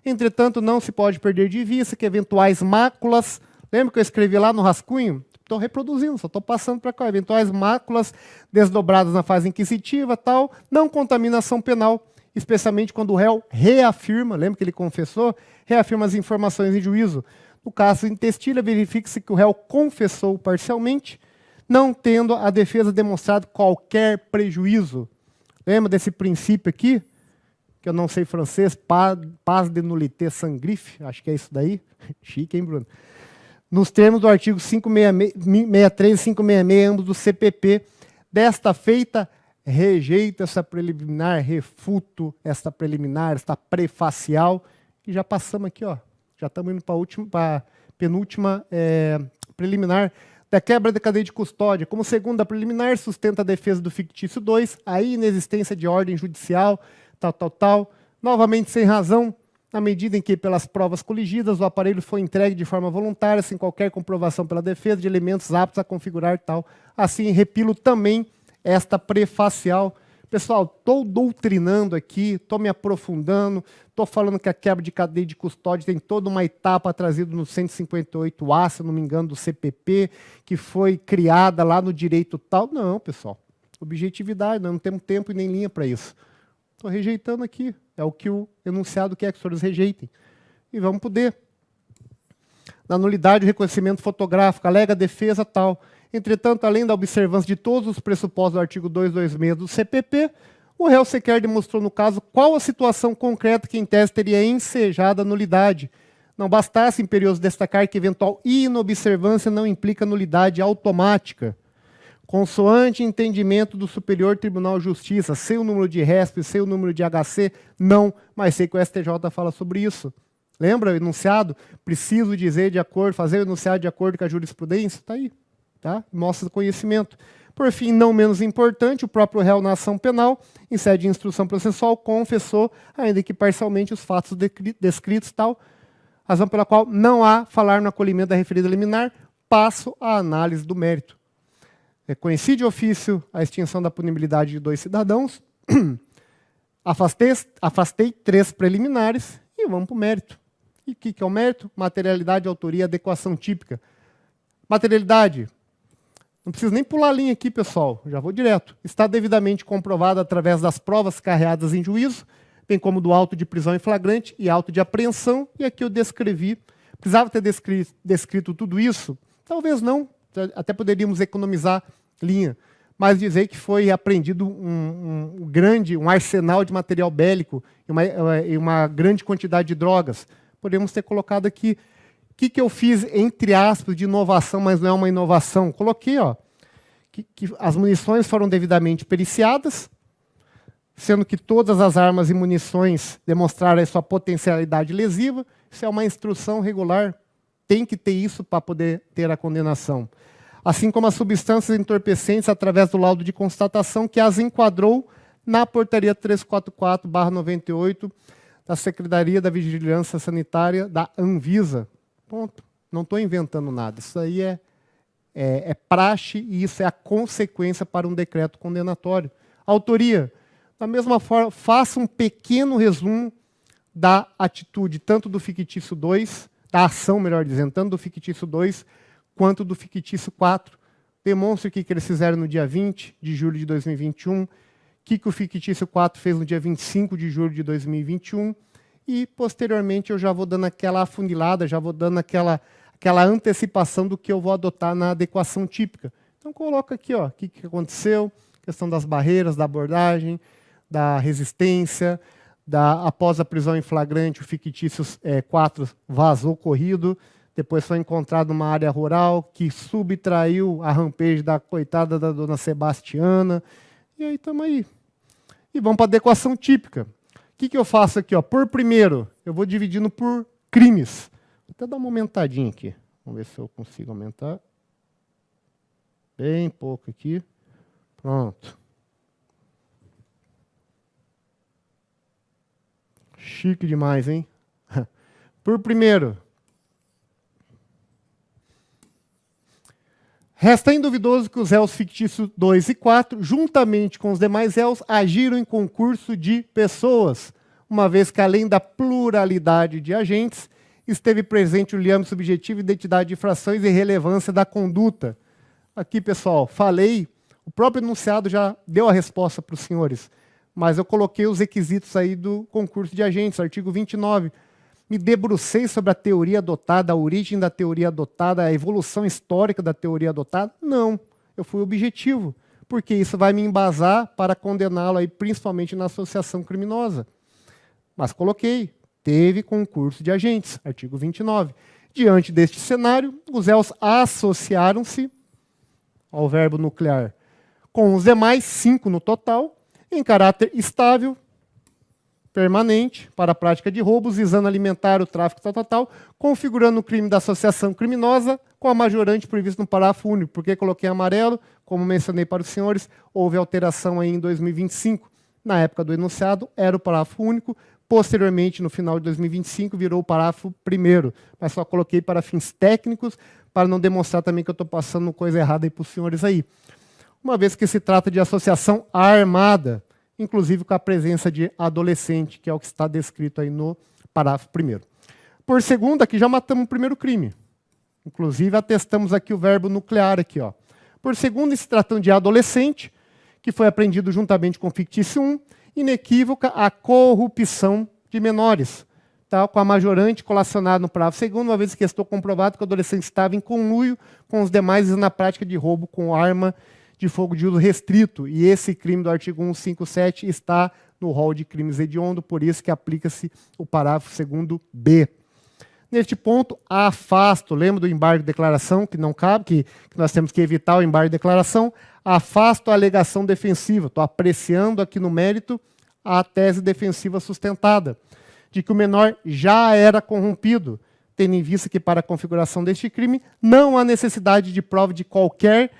Entretanto, não se pode perder de vista que eventuais máculas, lembra que eu escrevi lá no rascunho? Estou reproduzindo, só estou passando para cá. Eventuais máculas desdobradas na fase inquisitiva, tal, não contaminação penal, especialmente quando o réu reafirma, lembra que ele confessou? Reafirma as informações em juízo. No caso em testilha, verifique-se que o réu confessou parcialmente, não tendo a defesa demonstrado qualquer prejuízo. Lembra desse princípio aqui? Que eu não sei francês, paz de nullité sans griffe, acho que é isso daí. Chique, hein, Bruno? Nos termos do artigo 563 e 566, ambos do CPP. Desta feita, rejeito essa preliminar, refuto esta preliminar, esta prefacial, e já passamos aqui, ó. Já estamos indo para a penúltima preliminar. Da quebra da cadeia de custódia. Como segunda preliminar, sustenta a defesa do fictício 2, a inexistência de ordem judicial, tal. Novamente sem razão, na medida em que, pelas provas coligidas, o aparelho foi entregue de forma voluntária, sem qualquer comprovação pela defesa de elementos aptos a configurar tal. Assim, repilo também esta prefacial. Pessoal, estou doutrinando aqui, estou me aprofundando, estou falando que a quebra de cadeia de custódia tem toda uma etapa trazida no 158A, se não me engano, do CPP, que foi criada lá no direito tal. Não, pessoal, objetividade, nós não temos tempo e nem linha para isso. Estou rejeitando aqui, é o que o enunciado quer que os senhores rejeitem. E vamos poder. Na nulidade, o reconhecimento fotográfico, alega a defesa tal. Entretanto, além da observância de todos os pressupostos do artigo 226 do CPP, o réu sequer demonstrou no caso qual a situação concreta que em tese teria ensejado a nulidade. Não bastasse, imperioso, destacar que eventual inobservância não implica nulidade automática. Consoante entendimento do Superior Tribunal de Justiça, sem o número de RESP, sem o número de HC, não, mas sei que o STJ fala sobre isso. Lembra o enunciado? Preciso dizer de acordo, fazer o enunciado de acordo com a jurisprudência? Está aí. Tá? Mostra conhecimento. Por fim, não menos importante, o próprio réu na ação penal, em sede de instrução processual, confessou, ainda que parcialmente, os fatos descritos, tal, razão pela qual não há falar no acolhimento da referida liminar, passo à análise do mérito. Reconheci de ofício a extinção da punibilidade de 2 cidadãos, afastei 3 preliminares e vamos para o mérito. E o que é o mérito? Materialidade, autoria, adequação típica. Materialidade. Não preciso nem pular a linha aqui, pessoal. Já vou direto. Está devidamente comprovado através das provas carreadas em juízo, bem como do auto de prisão em flagrante e auto de apreensão, e aqui eu descrevi. Precisava ter descrito tudo isso? Talvez não, até poderíamos economizar linha, mas dizer que foi apreendido um arsenal de material bélico e uma grande quantidade de drogas. Podemos ter colocado aqui o que eu fiz, entre aspas, de inovação, mas não é uma inovação. Coloquei que as munições foram devidamente periciadas, sendo que todas as armas e munições demonstraram a sua potencialidade lesiva. Isso é uma instrução regular, tem que ter isso para poder ter a condenação. Assim como as substâncias entorpecentes através do laudo de constatação que as enquadrou na portaria 344/98 da Secretaria da Vigilância Sanitária da Anvisa. Ponto. Não estou inventando nada. Isso aí é praxe e isso é a consequência para um decreto condenatório. Autoria. Da mesma forma, faça um pequeno resumo da atitude, tanto do fictício 2, da ação, melhor dizendo, tanto do fictício 2 quanto do fictício 4. Demonstre o que eles fizeram no dia 20 de julho de 2021, o que o fictício 4 fez no dia 25 de julho de 2021, e, posteriormente, eu já vou dando aquela afunilada, já vou dando aquela antecipação do que eu vou adotar na adequação típica. Então, coloca aqui o que aconteceu, questão das barreiras, da abordagem, da resistência, após a prisão em flagrante, o fictício 4 vazou corrido, depois foi encontrado numa área rural, que subtraiu a rampage da coitada da dona Sebastiana, e aí estamos aí. E vamos para a adequação típica. O que eu faço aqui? Por primeiro, eu vou dividindo por crimes. Vou até dar uma aumentadinha aqui. Vamos ver se eu consigo aumentar. Bem pouco aqui. Pronto. Chique demais, hein? Por primeiro, resta induvidoso que os réus fictícios 2 e 4, juntamente com os demais réus, agiram em concurso de pessoas, uma vez que, além da pluralidade de agentes, esteve presente o liame subjetivo, identidade de infrações e relevância da conduta. Aqui, pessoal, falei, o próprio enunciado já deu a resposta para os senhores, mas eu coloquei os requisitos aí do concurso de agentes, artigo 29. Me debrucei sobre a teoria adotada, a origem da teoria adotada, a evolução histórica da teoria adotada? Não, eu fui objetivo, porque isso vai me embasar para condená-lo aí, principalmente na associação criminosa. Mas coloquei, teve concurso de agentes, artigo 29. Diante deste cenário, os réus associaram-se ao verbo nuclear com os demais, 5 no total, em caráter estável, permanente, para a prática de roubos, visando alimentar o tráfico tal, configurando o crime da associação criminosa com a majorante prevista no parágrafo único. Por que coloquei amarelo? Como mencionei para os senhores, houve alteração aí em 2025. Na época do enunciado, era o parágrafo único. Posteriormente, no final de 2025, virou o parágrafo primeiro. Mas só coloquei para fins técnicos, para não demonstrar também que eu estou passando coisa errada aí para os senhores aí. Uma vez que se trata de associação armada, inclusive com a presença de adolescente, que é o que está descrito aí no parágrafo primeiro. Por segundo, aqui já matamos o primeiro crime. Inclusive, atestamos aqui o verbo nuclear aqui. Por segundo, se tratando de adolescente, que foi apreendido juntamente com o fictício 1, inequívoca a corrupção de menores, com a majorante colacionada no parágrafo segundo, uma vez que estou comprovado que o adolescente estava em conluio com os demais na prática de roubo com arma de fogo de uso restrito, e esse crime do artigo 157 está no rol de crimes hediondo, por isso que aplica-se o parágrafo 2º B. Neste ponto, afasto, lembra do embargo de declaração, que não cabe, que nós temos que evitar o embargo de declaração, afasto a alegação defensiva, estou apreciando aqui no mérito a tese defensiva sustentada, de que o menor já era corrompido, tendo em vista que para a configuração deste crime não há necessidade de prova de qualquer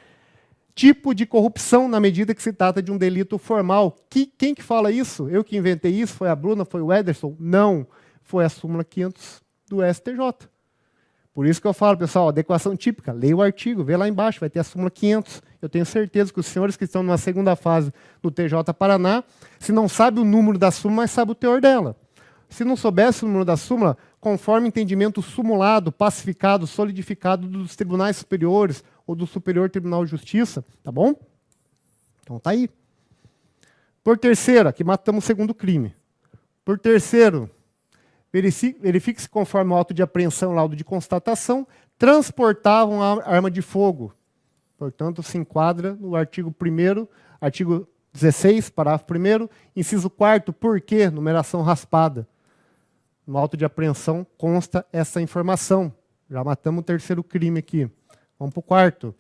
tipo de corrupção na medida que se trata de um delito formal. Quem que fala isso? Eu que inventei isso? Foi a Bruna? Foi o Ederson? Não. Foi a súmula 500 do STJ. Por isso que eu falo, pessoal, adequação típica. Leia o artigo, vê lá embaixo, vai ter a súmula 500. Eu tenho certeza que os senhores que estão na segunda fase do TJ Paraná, se não sabe o número da súmula, mas sabe o teor dela. Se não soubesse o número da súmula, conforme entendimento sumulado, pacificado, solidificado dos tribunais superiores ou do Superior Tribunal de Justiça, tá bom? Então tá aí. Por terceiro, aqui matamos o segundo crime. Por terceiro, verifique-se conforme o auto de apreensão e laudo de constatação, transportavam a arma de fogo. Portanto, se enquadra no artigo 1º, artigo 16, parágrafo 1º, inciso 4º, por quê? Numeração raspada. No auto de apreensão consta essa informação. Já matamos o terceiro crime aqui. Vamos para o quarto.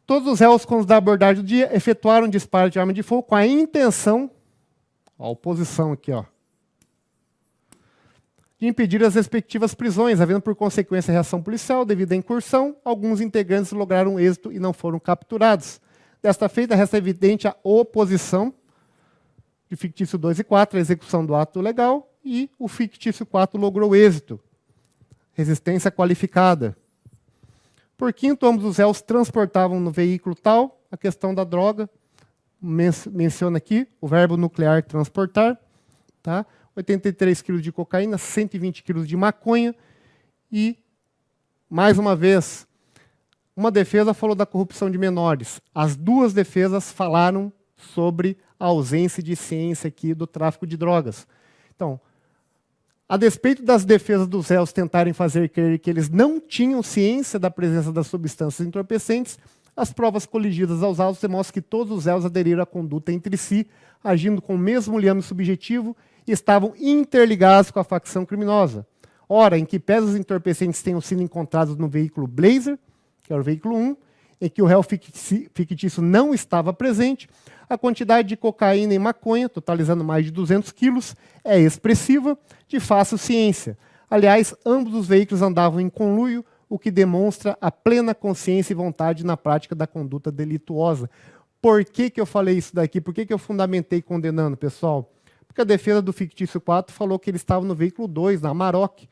Todos os réus, quando da abordagem do dia, efetuaram disparo de arma de fogo com a intenção, a oposição aqui, ó, de impedir as respectivas prisões, havendo por consequência reação policial devido à incursão, alguns integrantes lograram êxito e não foram capturados. Desta feita, resta evidente a oposição de fictício 2 e 4, a execução do ato legal, e o fictício 4 logrou êxito. Resistência qualificada. Por quinto, ambos os réus transportavam no veículo tal, a questão da droga, menciona aqui o verbo nuclear transportar, tá? 83 quilos de cocaína, 120 quilos de maconha e, mais uma vez, uma defesa falou da corrupção de menores. As duas defesas falaram sobre a ausência de ciência aqui do tráfico de drogas. Então, a despeito das defesas dos réus tentarem fazer crer que eles não tinham ciência da presença das substâncias entorpecentes, as provas coligidas aos autos demonstram que todos os réus aderiram à conduta entre si, agindo com o mesmo liame subjetivo e estavam interligados com a facção criminosa. Ora, em que pese os entorpecentes tenham sido encontrados no veículo Blazer, que era o veículo 1, em que o réu fictício não estava presente, a quantidade de cocaína e maconha, totalizando mais de 200 quilos, é expressiva, de fácil ciência. Aliás, ambos os veículos andavam em conluio, o que demonstra a plena consciência e vontade na prática da conduta delituosa. Por que eu falei isso daqui? Por que eu fundamentei condenando, pessoal? Porque a defesa do fictício 4 falou que ele estava no veículo 2, na Amarok,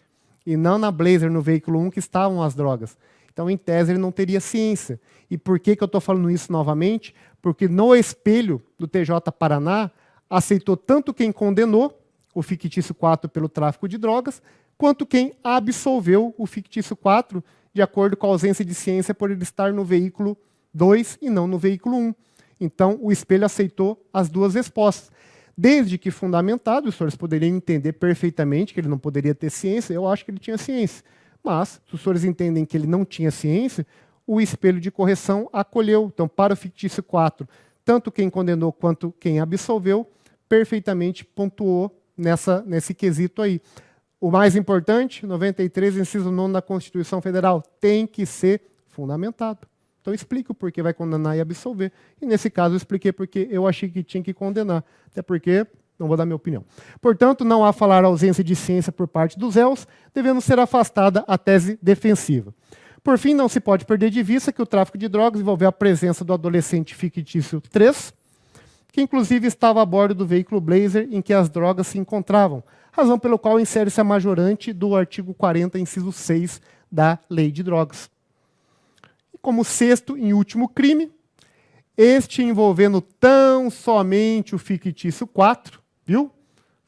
e não na Blazer, no veículo 1, que estavam as drogas. Então, em tese, ele não teria ciência. E por que eu estou falando isso novamente? Porque no espelho do TJ Paraná, aceitou tanto quem condenou o fictício 4 pelo tráfico de drogas, quanto quem absolveu o fictício 4, de acordo com a ausência de ciência por ele estar no veículo 2 e não no veículo 1. Então, o espelho aceitou as duas respostas. Desde que fundamentado, os senhores poderiam entender perfeitamente que ele não poderia ter ciência, eu acho que ele tinha ciência. Mas, se os senhores entendem que ele não tinha ciência, o espelho de correção acolheu. Então, para o fictício 4, tanto quem condenou quanto quem absolveu, perfeitamente pontuou nesse quesito aí. O mais importante, 93, inciso 9 da Constituição Federal, tem que ser fundamentado. Então, explique o porquê vai condenar e absolver. E, nesse caso, eu expliquei porque eu achei que tinha que condenar. Até porque, não vou dar minha opinião. Portanto, não há falar ausência de ciência por parte dos réus, devendo ser afastada a tese defensiva. Por fim, não se pode perder de vista que o tráfico de drogas envolveu a presença do adolescente fictício 3, que inclusive estava a bordo do veículo Blazer em que as drogas se encontravam, razão pelo qual insere-se a majorante do artigo 40, inciso 6 da Lei de Drogas. E como sexto e último crime, este envolvendo tão somente o fictício 4, viu?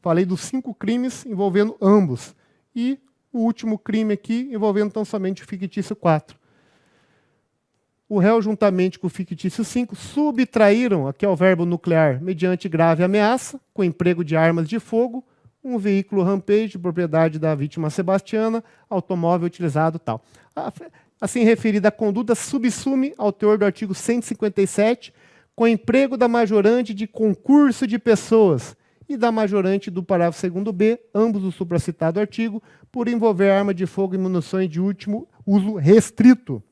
Falei dos 5 crimes envolvendo ambos. E o último crime aqui envolvendo tão somente o fictício 4. O réu, juntamente com o fictício 5, subtraíram, aqui é o verbo nuclear, mediante grave ameaça, com emprego de armas de fogo, um veículo Rampage, propriedade da vítima Sebastiana, automóvel utilizado tal. Assim referida a conduta subsume ao teor do artigo 157, com emprego da majorante de concurso de pessoas e da majorante do parágrafo 2º-B, ambos do supracitado artigo, por envolver arma de fogo e munições de último uso restrito,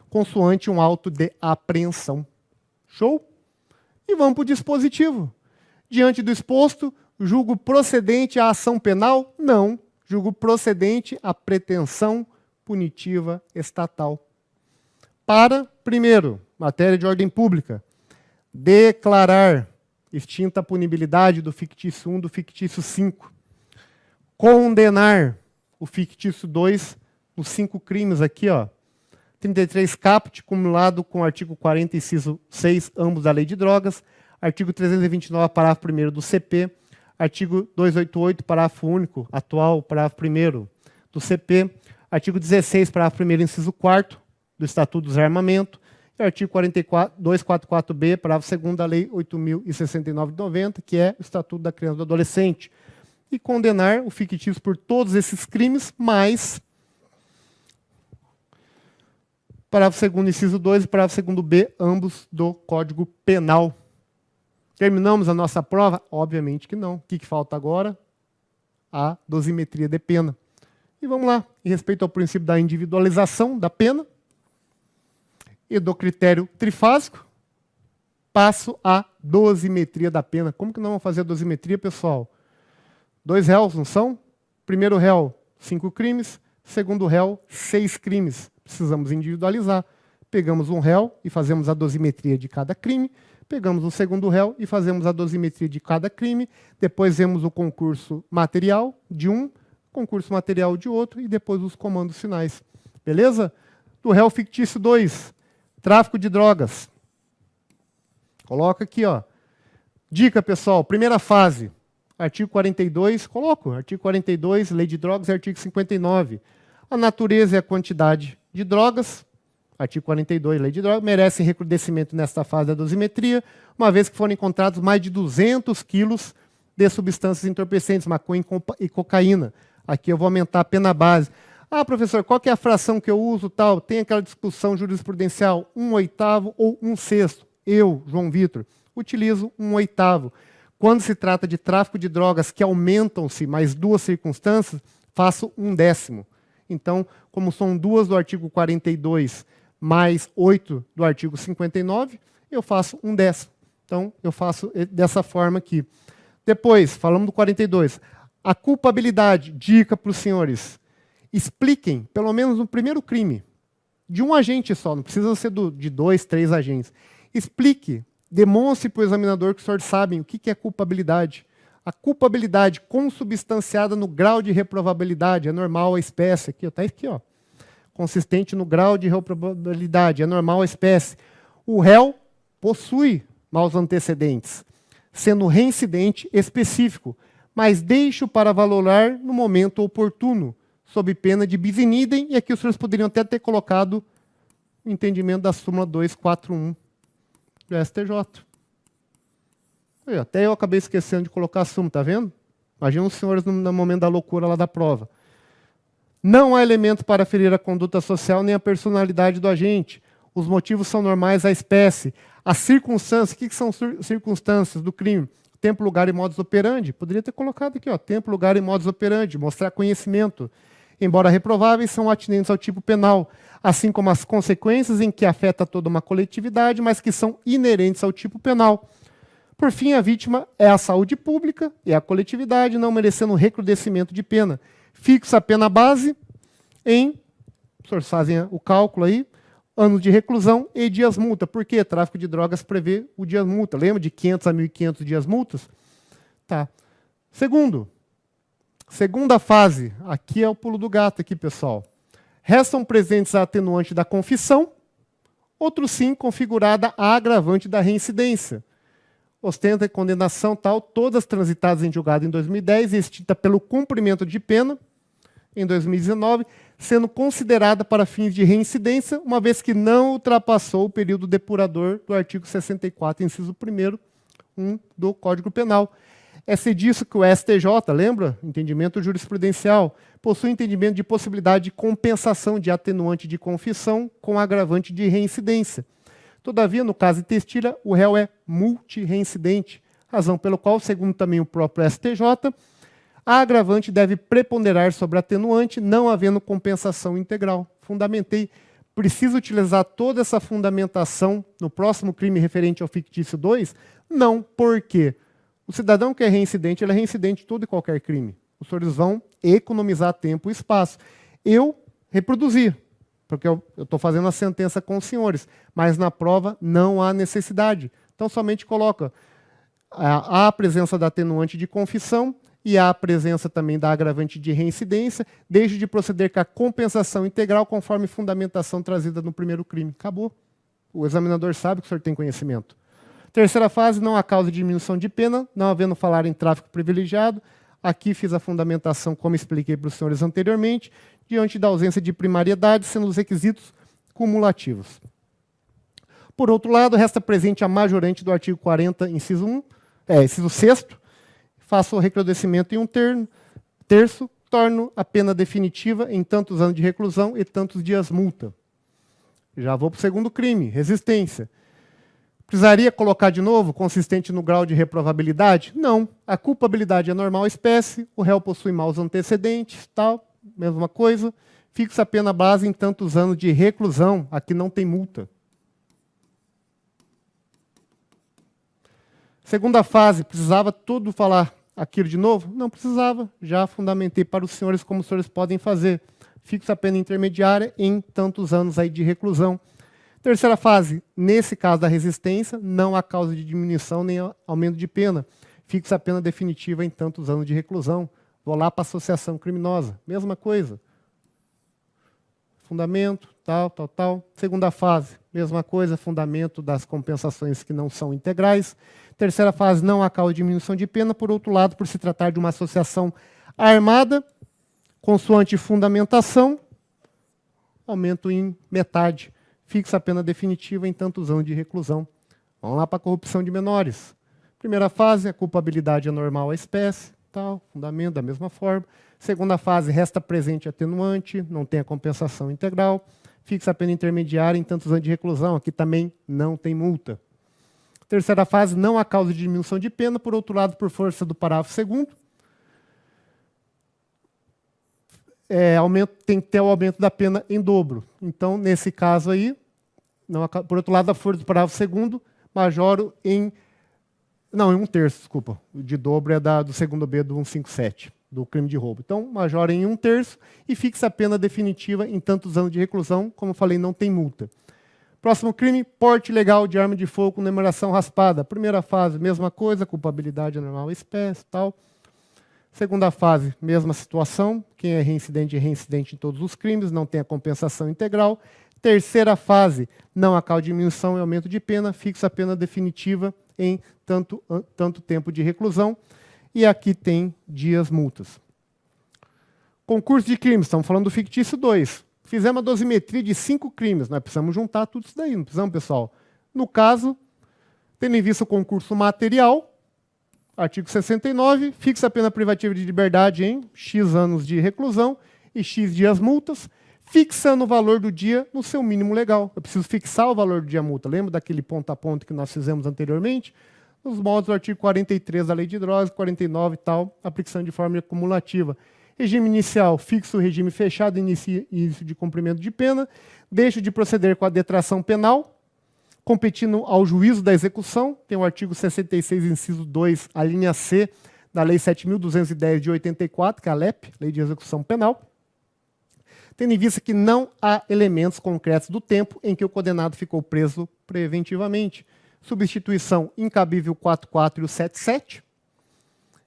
consoante um auto de apreensão. Show? E vamos para o dispositivo. Diante do exposto, julgo procedente a ação penal? Não. Julgo procedente a pretensão punitiva estatal. Para, primeiro, matéria de ordem pública, declarar extinta a punibilidade do fictício 1 do fictício 5. Condenar o fictício 2 nos 5 crimes aqui, ó. 33 caput, cumulado com o artigo 40, inciso 6, ambos da Lei de Drogas, artigo 329, parágrafo 1º do CP, artigo 288, parágrafo único, atual, parágrafo 1º do CP, artigo 16, parágrafo 1º, inciso 4º do Estatuto do Desarmamento, E artigo 244B, parágrafo 2º da Lei 8.069 de 90, que é o Estatuto da Criança e do Adolescente. E condenar o fictício por todos esses crimes, mais parágrafo 2º, inciso 2 e parágrafo 2º-B, ambos do Código Penal. Terminamos a nossa prova? Obviamente que não. O que falta agora? A dosimetria de pena. E vamos lá. Em respeito ao princípio da individualização da pena e do critério trifásico, passo a dosimetria da pena. Como que nós vamos fazer a dosimetria, pessoal? 2 réus, não são? Primeiro réu, 5 crimes. Segundo réu, 6 crimes. Precisamos individualizar. Pegamos um réu e fazemos a dosimetria de cada crime. Pegamos o segundo réu e fazemos a dosimetria de cada crime. Depois vemos o concurso material de um, concurso material de outro e depois os comandos finais. Beleza? Do réu fictício 2, tráfico de drogas. Coloca aqui, ó. Dica, pessoal, primeira fase. Artigo 42, coloco. Artigo 42, Lei de Drogas e artigo 59. A natureza e a quantidade de drogas, artigo 42, Lei de Drogas, merecem recrudescimento nesta fase da dosimetria, uma vez que foram encontrados mais de 200 quilos de substâncias entorpecentes, maconha e cocaína. Aqui eu vou aumentar a pena base. Ah, professor, qual que é a fração que eu uso, tal? Tem aquela discussão jurisprudencial, 1/8 ou 1/6. Eu, João Vitor, utilizo 1/8. Quando se trata de tráfico de drogas que aumentam-se mais 2 circunstâncias, faço 1/10. Então, como são 2 do artigo 42 mais 8 do artigo 59, eu faço 1/10. Então, eu faço dessa forma aqui. Depois, falamos do 42. A culpabilidade, dica para os senhores. Expliquem, pelo menos no primeiro crime, de um agente só, não precisa ser de 2, 3 agentes. Explique, demonstre para o examinador que os senhores sabem o que é culpabilidade. A culpabilidade consubstanciada no grau de reprovabilidade, é normal a espécie, aqui, está aqui, ó. Consistente no grau de reprovabilidade, é normal a espécie. O réu possui maus antecedentes, sendo reincidente específico, mas deixo para valorar no momento oportuno, sob pena de bis in idem, e aqui os senhores poderiam até ter colocado o entendimento da súmula 241 do STJ. Até eu acabei esquecendo de colocar a súmula, tá vendo? Imagina os senhores no momento da loucura lá da prova. Não há elementos para ferir a conduta social nem a personalidade do agente. Os motivos são normais à espécie. As circunstâncias, o que são circunstâncias do crime? Tempo, lugar e modus operandi. Poderia ter colocado aqui, ó, tempo, lugar e modus operandi, mostrar conhecimento. Embora reprováveis, são atinentes ao tipo penal, assim como as consequências em que afeta toda uma coletividade, mas que são inerentes ao tipo penal. Por fim, a vítima é a saúde pública e a coletividade, não merecendo recrudescimento de pena. Fixa a pena base em, os senhores fazem o cálculo aí, anos de reclusão e dias multa. Por quê? Tráfico de drogas prevê o dias multa. Lembra de 500 a 1.500 dias multas? Tá. Segunda fase, aqui é o pulo do gato aqui, pessoal. Restam presentes a atenuante da confissão, outro sim configurada a agravante da reincidência. Ostenta condenação tal, todas transitadas em julgado em 2010 e extinta pelo cumprimento de pena em 2019, sendo considerada para fins de reincidência, uma vez que não ultrapassou o período depurador do artigo 64, inciso 1º, do Código Penal. É disso que o STJ, lembra? Entendimento jurisprudencial, possui entendimento de possibilidade de compensação de atenuante de confissão com agravante de reincidência. Todavia, no caso de Testira, o réu é multirreincidente, razão pela qual, segundo também o próprio STJ, a agravante deve preponderar sobre a atenuante, não havendo compensação integral. Fundamentei. Preciso utilizar toda essa fundamentação no próximo crime referente ao fictício 2? Não, porque o cidadão que é reincidente, ele é reincidente em todo e qualquer crime. Os senhores vão economizar tempo e espaço. Eu reproduzi, porque eu estou fazendo a sentença com os senhores, mas na prova não há necessidade. Então, somente coloca a presença da atenuante de confissão e a presença também da agravante de reincidência, desde de proceder com a compensação integral conforme fundamentação trazida no primeiro crime. Acabou. O examinador sabe que o senhor tem conhecimento. Terceira fase, não há causa de diminuição de pena, não havendo falar em tráfico privilegiado. Aqui fiz a fundamentação, como expliquei para os senhores anteriormente, diante da ausência de primariedade, sendo os requisitos cumulativos. Por outro lado, resta presente a majorante do artigo 40, inciso 1, inciso 6º, faço o recrudescimento em um terço, torno a pena definitiva em tantos anos de reclusão e tantos dias multa. Já vou para o segundo crime, resistência. Precisaria colocar de novo, consistente no grau de reprovabilidade? Não. A culpabilidade é normal espécie, o réu possui maus antecedentes, tal, mesma coisa. Fixa a pena base em tantos anos de reclusão. Aqui não tem multa. Segunda fase, precisava tudo falar aquilo de novo? Não precisava, já fundamentei para os senhores como os senhores podem fazer. Fixa a pena intermediária em tantos anos aí de reclusão. Terceira fase, nesse caso da resistência, não há causa de diminuição nem aumento de pena. Fixa a pena definitiva em tantos anos de reclusão. Vou lá para a associação criminosa, mesma coisa. Fundamento, tal. Segunda fase, mesma coisa, fundamento das compensações que não são integrais. Terceira fase, não há causa de diminuição de pena. Por outro lado, por se tratar de uma associação armada, consoante fundamentação, aumento em metade. Fixa a pena definitiva em tantos anos de reclusão. Vamos lá para a corrupção de menores. Primeira fase, a culpabilidade é normal à espécie, tal, fundamento da mesma forma. Segunda fase, resta presente atenuante, não tem a compensação integral. Fixa a pena intermediária em tantos anos de reclusão. Aqui também não tem multa. Terceira fase, não há causa de diminuição de pena. Por outro lado, por força do parágrafo 2º, tem que ter o aumento da pena em dobro. Então, nesse caso aí, por outro lado, a força do parágrafo 2º, majoro em um terço, desculpa. O de dobro é do 2º B do 157, do crime de roubo. Então, majora em 1/3 e fixa a pena definitiva em tantos anos de reclusão. Como eu falei, não tem multa. Próximo crime, porte ilegal de arma de fogo com numeração raspada. Primeira fase, mesma coisa, culpabilidade normal espécie, tal. Segunda fase, mesma situação. Quem é reincidente em todos os crimes, não tem a compensação integral. Terceira fase, não há causa de diminuição e aumento de pena, fixa a pena definitiva em tanto tempo de reclusão. E aqui tem dias multas. Concurso de crimes, estamos falando do fictício 2. Fizemos a dosimetria de 5 crimes, nós precisamos juntar tudo isso daí, não precisamos, pessoal? No caso, tendo em vista o concurso material, artigo 69, fixa a pena privativa de liberdade em X anos de reclusão e X dias multas, fixando o valor do dia no seu mínimo legal. Eu preciso fixar o valor do dia multa. Lembra daquele ponto a ponto que nós fizemos anteriormente? Nos moldes do artigo 43 da Lei de Drogas, 49 e tal, aplicação de forma acumulativa. Regime inicial, fixo o regime fechado, início de cumprimento de pena, deixo de proceder com a detração penal, competindo ao juízo da execução, tem o artigo 66, inciso 2, a linha C, da Lei 7.210 de 84, que é a LEP, Lei de Execução Penal, tendo em vista que não há elementos concretos do tempo em que o condenado ficou preso preventivamente. Substituição incabível 44 e o 77.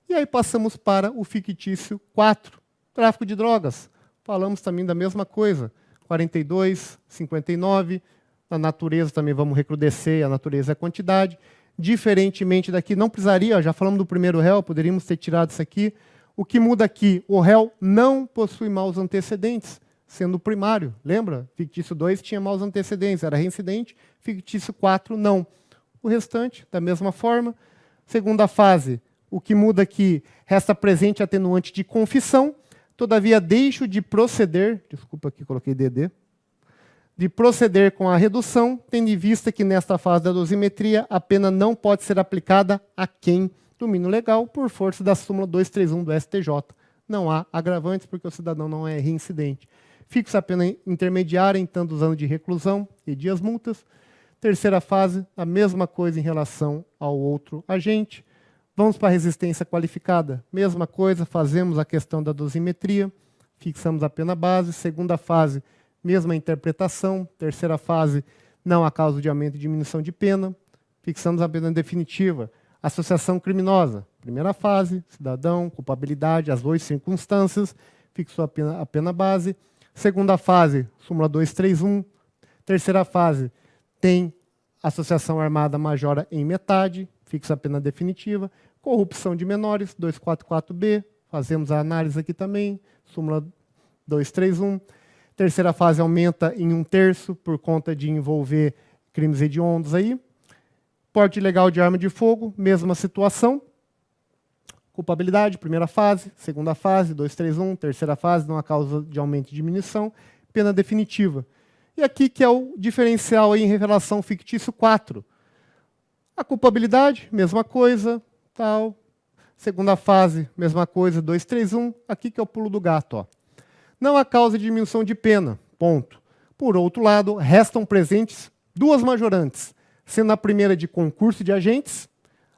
E aí passamos para o fictício 4, tráfico de drogas. Falamos também da mesma coisa, 42, 59, na natureza também vamos recrudescer, a natureza é a quantidade. Diferentemente daqui, não precisaria, já falamos do primeiro réu, poderíamos ter tirado isso aqui. O que muda aqui, o réu não possui maus antecedentes, sendo o primário. Lembra? Fictício 2 tinha maus antecedentes, era reincidente. Fictício 4, não. O restante, da mesma forma. Segunda fase, o que muda aqui, resta presente atenuante de confissão. Todavia, deixo de proceder, desculpa aqui, coloquei DD, de proceder com a redução, tendo em vista que nesta fase da dosimetria a pena não pode ser aplicada a quem domínio legal por força da súmula 231 do STJ. Não há agravantes porque o cidadão não é reincidente. Fixa a pena intermediária em tantos anos de reclusão e dias multas. Terceira fase, a mesma coisa em relação ao outro agente. Vamos para a resistência qualificada. Mesma coisa, fazemos a questão da dosimetria, fixamos a pena base. Segunda fase, mesma interpretação. Terceira fase, não há causa de aumento e diminuição de pena. Fixamos a pena definitiva. Associação criminosa. Primeira fase, cidadão, culpabilidade, as 2 circunstâncias. Fixou a pena base. Segunda fase, súmula 231. Terceira fase, tem associação armada majora em metade. Fixa a pena definitiva. Corrupção de menores, 244B. Fazemos a análise aqui também. Súmula 231. Terceira fase aumenta em 1/3 por conta de envolver crimes hediondos aí. Porte ilegal de arma de fogo, mesma situação. Culpabilidade, primeira fase, segunda fase, 231, terceira fase, não há causa de aumento de diminuição, pena definitiva. E aqui que é o diferencial aí em revelação fictício 4. A culpabilidade, mesma coisa, tal. Segunda fase, mesma coisa, 231. Aqui que é o pulo do gato, ó. Não há causa de diminuição de pena, ponto. Por outro lado, restam presentes duas majorantes, sendo a primeira de concurso de agentes,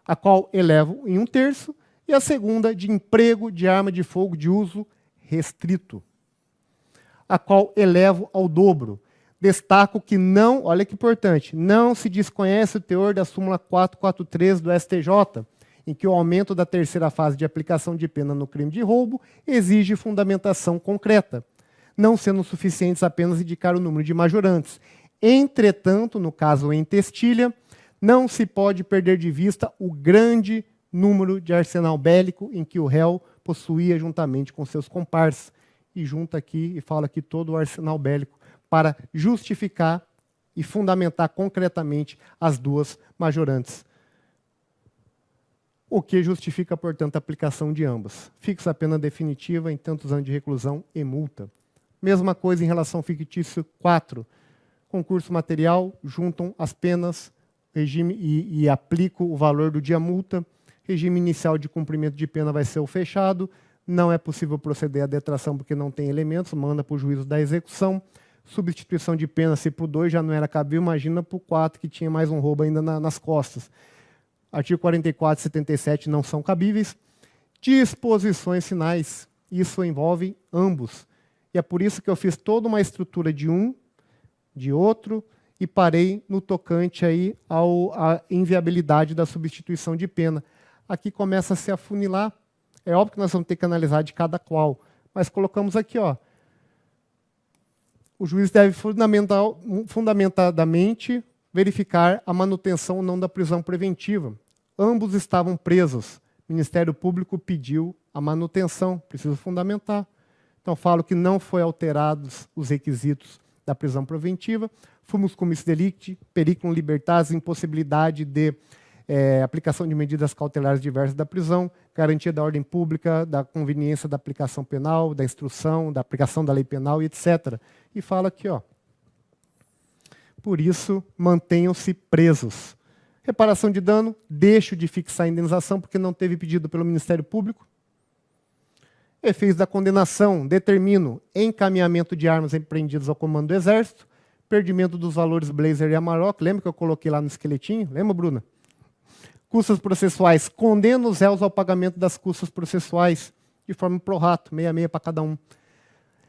a qual elevo em 1/3, e a segunda de emprego de arma de fogo de uso restrito, a qual elevo ao dobro. Destaco que não, olha que importante, não se desconhece o teor da súmula 443 do STJ, em que o aumento da terceira fase de aplicação de pena no crime de roubo exige fundamentação concreta, não sendo suficientes apenas indicar o número de majorantes. Entretanto, no caso em Testilha, não se pode perder de vista o grande número de arsenal bélico em que o réu possuía juntamente com seus comparsas. E junta aqui e fala aqui todo o arsenal bélico para justificar e fundamentar concretamente as duas majorantes. O que justifica, portanto, a aplicação de ambas. Fixa a pena definitiva em tantos anos de reclusão e multa. Mesma coisa em relação ao fictício 4. Concurso material, juntam as penas regime, e aplicam o valor do dia multa. Regime inicial de cumprimento de pena vai ser o fechado. Não é possível proceder à detração porque não tem elementos, manda para o juízo da execução. Substituição de pena, se para o 2 já não era cabível, imagina para o 4 que tinha mais um roubo ainda nas costas. Artigo 44 e 77 não são cabíveis. Disposições finais, isso envolve ambos. E é por isso que eu fiz toda uma estrutura de um, de outro, e parei no tocante aí à inviabilidade da substituição de pena. Aqui começa a se afunilar. É óbvio que nós vamos ter que analisar de cada qual, mas colocamos aqui, ó. O juiz deve fundamentadamente verificar a manutenção ou não da prisão preventiva. Ambos estavam presos. O Ministério Público pediu a manutenção, preciso fundamentar. Então, falo que não foi alterados os requisitos da prisão preventiva. Fumus comis delicti, periculum libertatis, impossibilidade de aplicação de medidas cautelares diversas da prisão, garantia da ordem pública, da conveniência da aplicação penal, da instrução, da aplicação da lei penal e etc. E fala aqui, ó. Por isso, mantenham-se presos. Reparação de dano, deixo de fixar a indenização porque não teve pedido pelo Ministério Público. Efeitos da condenação, determino encaminhamento de armas empreendidas ao comando do Exército, perdimento dos valores Blazer e Amarok, lembra que eu coloquei lá no esqueletinho? Lembra, Bruna? Custas processuais, condeno os réus ao pagamento das custas processuais de forma pro rato, 66 para cada um.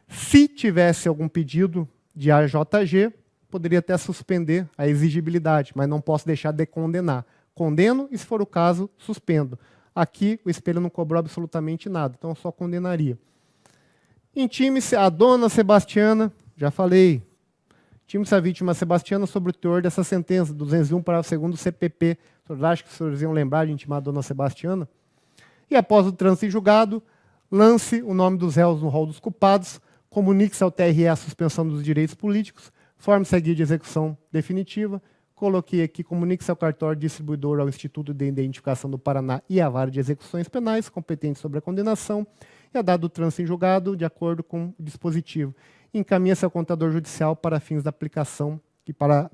Se tivesse algum pedido de AJG, poderia até suspender a exigibilidade, mas não posso deixar de condenar. Condeno e, se for o caso, suspendo. Aqui, o espelho não cobrou absolutamente nada, então eu só condenaria. Intime-se a dona Sebastiana, já falei. Intime-se a vítima Sebastiana sobre o teor dessa sentença, 201 para o segundo CPP. Acho que os senhores iam lembrar de intimar a dona Sebastiana. E após o trânsito em julgado, lance o nome dos réus no rol dos culpados, comunique-se ao TRE a suspensão dos direitos políticos, forme-se a guia de execução definitiva, coloquei aqui, comunique-se ao cartório distribuidor, ao Instituto de Identificação do Paraná e à Vara de Execuções Penais, competente sobre a condenação, e a data do trânsito em julgado, de acordo com o dispositivo. Encaminha-se ao contador judicial para fins da aplicação e para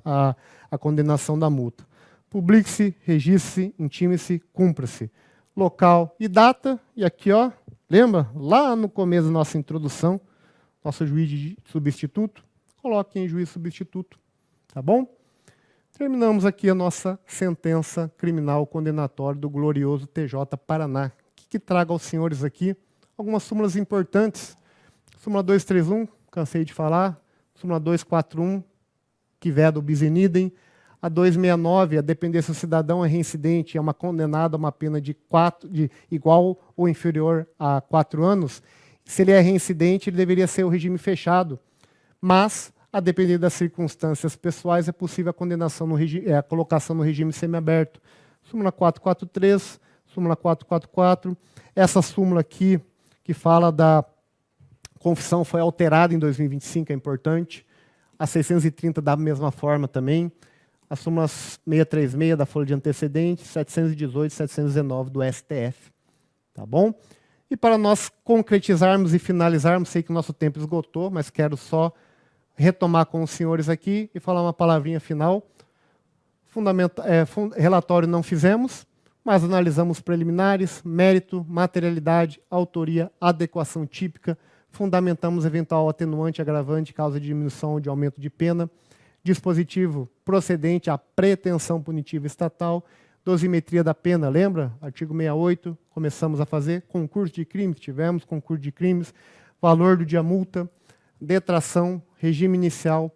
a condenação da multa. Publique-se, registre-se, intime-se, cumpra-se. Local e data, e aqui, ó, lembra? Lá no começo da nossa introdução, nosso juiz de substituto, coloque em juiz substituto, tá bom? Terminamos aqui a nossa sentença criminal condenatória do glorioso TJ Paraná. Que traga aos senhores aqui algumas súmulas importantes. Súmula 231, cansei de falar. Súmula 241, que veda o bis in idem. A 269, a dependência do cidadão é reincidente, é uma condenada a uma pena de igual ou inferior a 4 anos. Se ele é reincidente, ele deveria ser o regime fechado. Mas, a depender das circunstâncias pessoais, é possível a condenação a colocação no regime semiaberto. Súmula 443, súmula 444. Essa súmula aqui, que fala da confissão, foi alterada em 2025, é importante. A 630 da mesma forma também. as súmulas 636 da folha de antecedentes, 718 e 719 do STF. Tá bom? E para nós concretizarmos e finalizarmos, sei que o nosso tempo esgotou, mas quero só retomar com os senhores aqui e falar uma palavrinha final. Relatório não fizemos, mas analisamos preliminares, mérito, materialidade, autoria, adequação típica, fundamentamos eventual atenuante, agravante, causa de diminuição ou de aumento de pena, dispositivo procedente à pretensão punitiva estatal, dosimetria da pena, lembra? Artigo 68, começamos a fazer. Concurso de crimes, tivemos concurso de crimes. Valor do dia multa, detração, regime inicial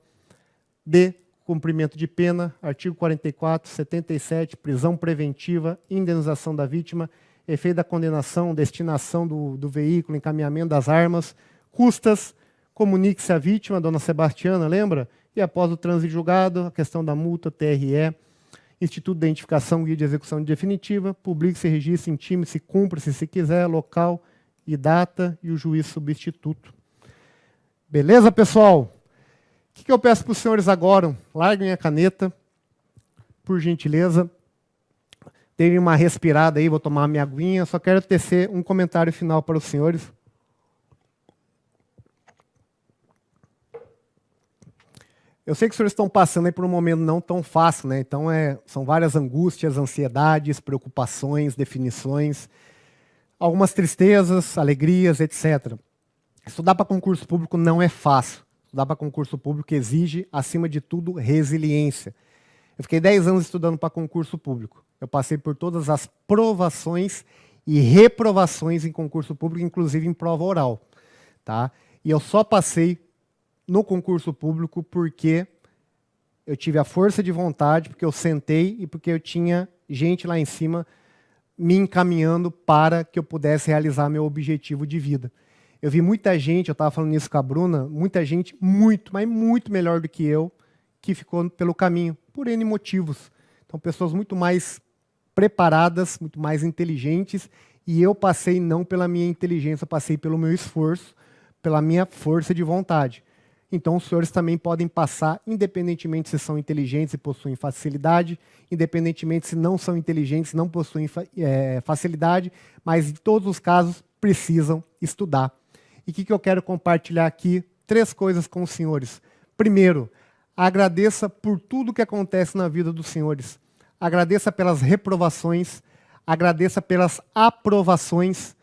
de cumprimento de pena. Artigo 44, 77, prisão preventiva, indenização da vítima, efeito da condenação, destinação do veículo, encaminhamento das armas, custas, comunique-se à vítima, dona Sebastiana, lembra? E após o trânsito julgado, a questão da multa, TRE, Instituto de Identificação, Guia de Execução Definitiva, publique-se, registre, intime-se, cumpra-se se quiser, local e data e o juiz substituto. Beleza, pessoal? O que eu peço para os senhores agora? Larguem a caneta, por gentileza. Deem uma respirada aí, vou tomar uma minha aguinha. Só quero tecer um comentário final para os senhores. Eu sei que os senhores estão passando aí por um momento não tão fácil, né? Então, são várias angústias, ansiedades, preocupações, definições, algumas tristezas, alegrias, etc. Estudar para concurso público não é fácil. Estudar para concurso público exige, acima de tudo, resiliência. Eu fiquei 10 anos estudando para concurso público. Eu passei por todas as provações e reprovações em concurso público, inclusive em prova oral. Tá? E eu só passei no concurso público porque eu tive a força de vontade, porque eu sentei e porque eu tinha gente lá em cima me encaminhando para que eu pudesse realizar meu objetivo de vida. Eu vi muita gente, eu estava falando isso com a Bruna, muita gente muito, mas muito melhor do que eu, que ficou pelo caminho, por N motivos. Então, pessoas muito mais preparadas, muito mais inteligentes, e eu passei não pela minha inteligência, eu passei pelo meu esforço, pela minha força de vontade. Então, os senhores também podem passar, independentemente se são inteligentes e possuem facilidade, independentemente se não são inteligentes e não possuem facilidade, mas em todos os casos precisam estudar. E o que eu quero compartilhar aqui? 3 coisas com os senhores. Primeiro, agradeça por tudo que acontece na vida dos senhores. Agradeça pelas reprovações, agradeça pelas aprovações.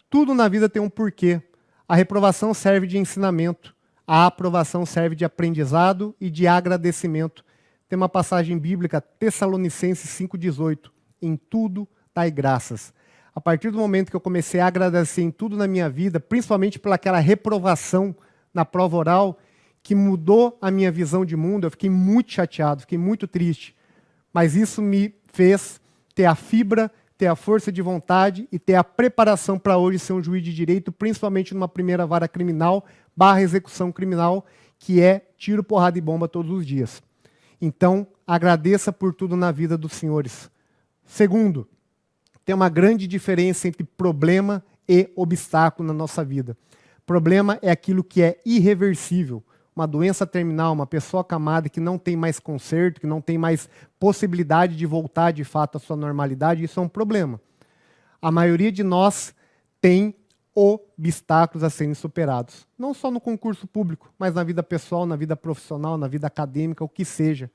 Tudo na vida tem um porquê. A reprovação serve de ensinamento. A aprovação serve de aprendizado e de agradecimento. Tem uma passagem bíblica, Tessalonicenses 5,18. Em tudo dai graças. A partir do momento que eu comecei a agradecer em tudo na minha vida, principalmente pelaquela reprovação na prova oral, que mudou a minha visão de mundo, eu fiquei muito chateado, fiquei muito triste. Mas isso me fez ter a fibra, ter a força de vontade e ter a preparação para hoje ser um juiz de direito, principalmente numa primeira vara criminal, /execução criminal, que é tiro, porrada e bomba todos os dias. Então, agradeça por tudo na vida dos senhores. Segundo, tem uma grande diferença entre problema e obstáculo na nossa vida. Problema é aquilo que é irreversível. Uma doença terminal, uma pessoa acamada que não tem mais conserto, que não tem mais possibilidade de voltar de fato à sua normalidade, isso é um problema. A maioria de nós tem obstáculos a serem superados. Não só no concurso público, mas na vida pessoal, na vida profissional, na vida acadêmica, o que seja.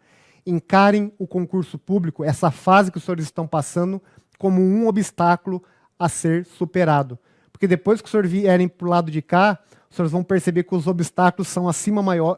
Encarem o concurso público, essa fase que os senhores estão passando, como um obstáculo a ser superado. Porque depois que os senhores vierem para o lado de cá, os senhores vão perceber que os obstáculos são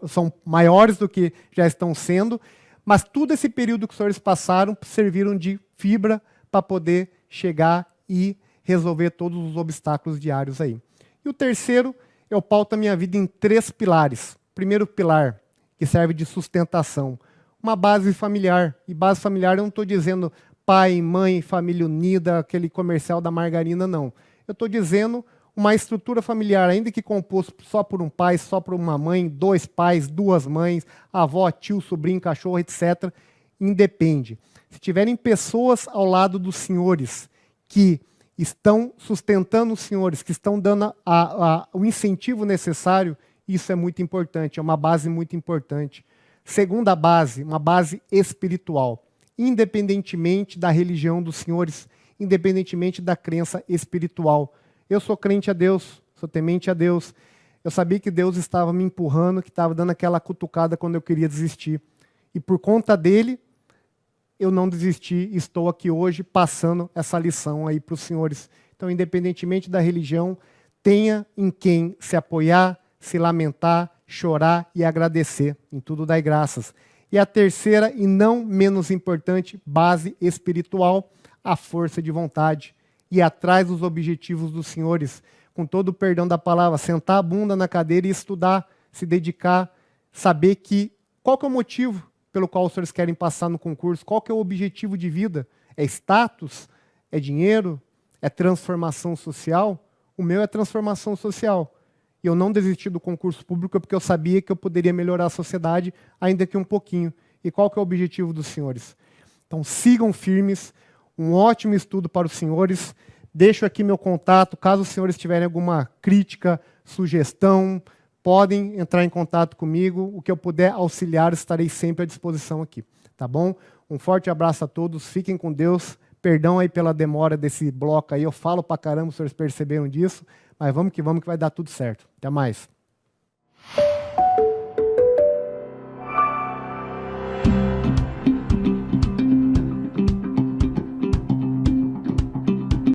são maiores do que já estão sendo, mas todo esse período que os senhores passaram serviram de fibra para poder chegar e resolver todos os obstáculos diários aí. E o terceiro, eu pauto a minha vida em 3 pilares. Primeiro pilar, que serve de sustentação. Uma base familiar. E base familiar eu não estou dizendo pai, mãe, família unida, aquele comercial da margarina, não. Eu estou dizendo uma estrutura familiar, ainda que composto só por um pai, só por uma mãe, 2 pais, 2 mães, avó, tio, sobrinho, cachorro, etc. Independe. Se tiverem pessoas ao lado dos senhores que estão sustentando os senhores, que estão dando o incentivo necessário, isso é muito importante, é uma base muito importante. Segunda base, uma base espiritual. Independentemente da religião dos senhores, independentemente da crença espiritual. Eu sou crente a Deus, sou temente a Deus. Eu sabia que Deus estava me empurrando, que estava dando aquela cutucada quando eu queria desistir. E por conta dele, eu não desisti, estou aqui hoje passando essa lição aí para os senhores. Então, independentemente da religião, tenha em quem se apoiar, se lamentar, chorar e agradecer. Em tudo dai graças. E a terceira, e não menos importante, base espiritual, a força de vontade. Ir atrás dos objetivos dos senhores, com todo o perdão da palavra, sentar a bunda na cadeira e estudar, se dedicar, saber que qual que é o motivo pelo qual os senhores querem passar no concurso, qual que é o objetivo de vida? É status? É dinheiro? É transformação social? O meu é transformação social. E eu não desisti do concurso público porque eu sabia que eu poderia melhorar a sociedade, ainda que um pouquinho. E qual que é o objetivo dos senhores? Então sigam firmes, um ótimo estudo para os senhores. Deixo aqui meu contato, caso os senhores tiverem alguma crítica, sugestão, podem entrar em contato comigo. O que eu puder auxiliar, estarei sempre à disposição aqui. Tá bom? Um forte abraço a todos, fiquem com Deus. Perdão aí pela demora desse bloco aí, eu falo pra caramba, os senhores perceberam disso, mas vamos que vai dar tudo certo. Até mais.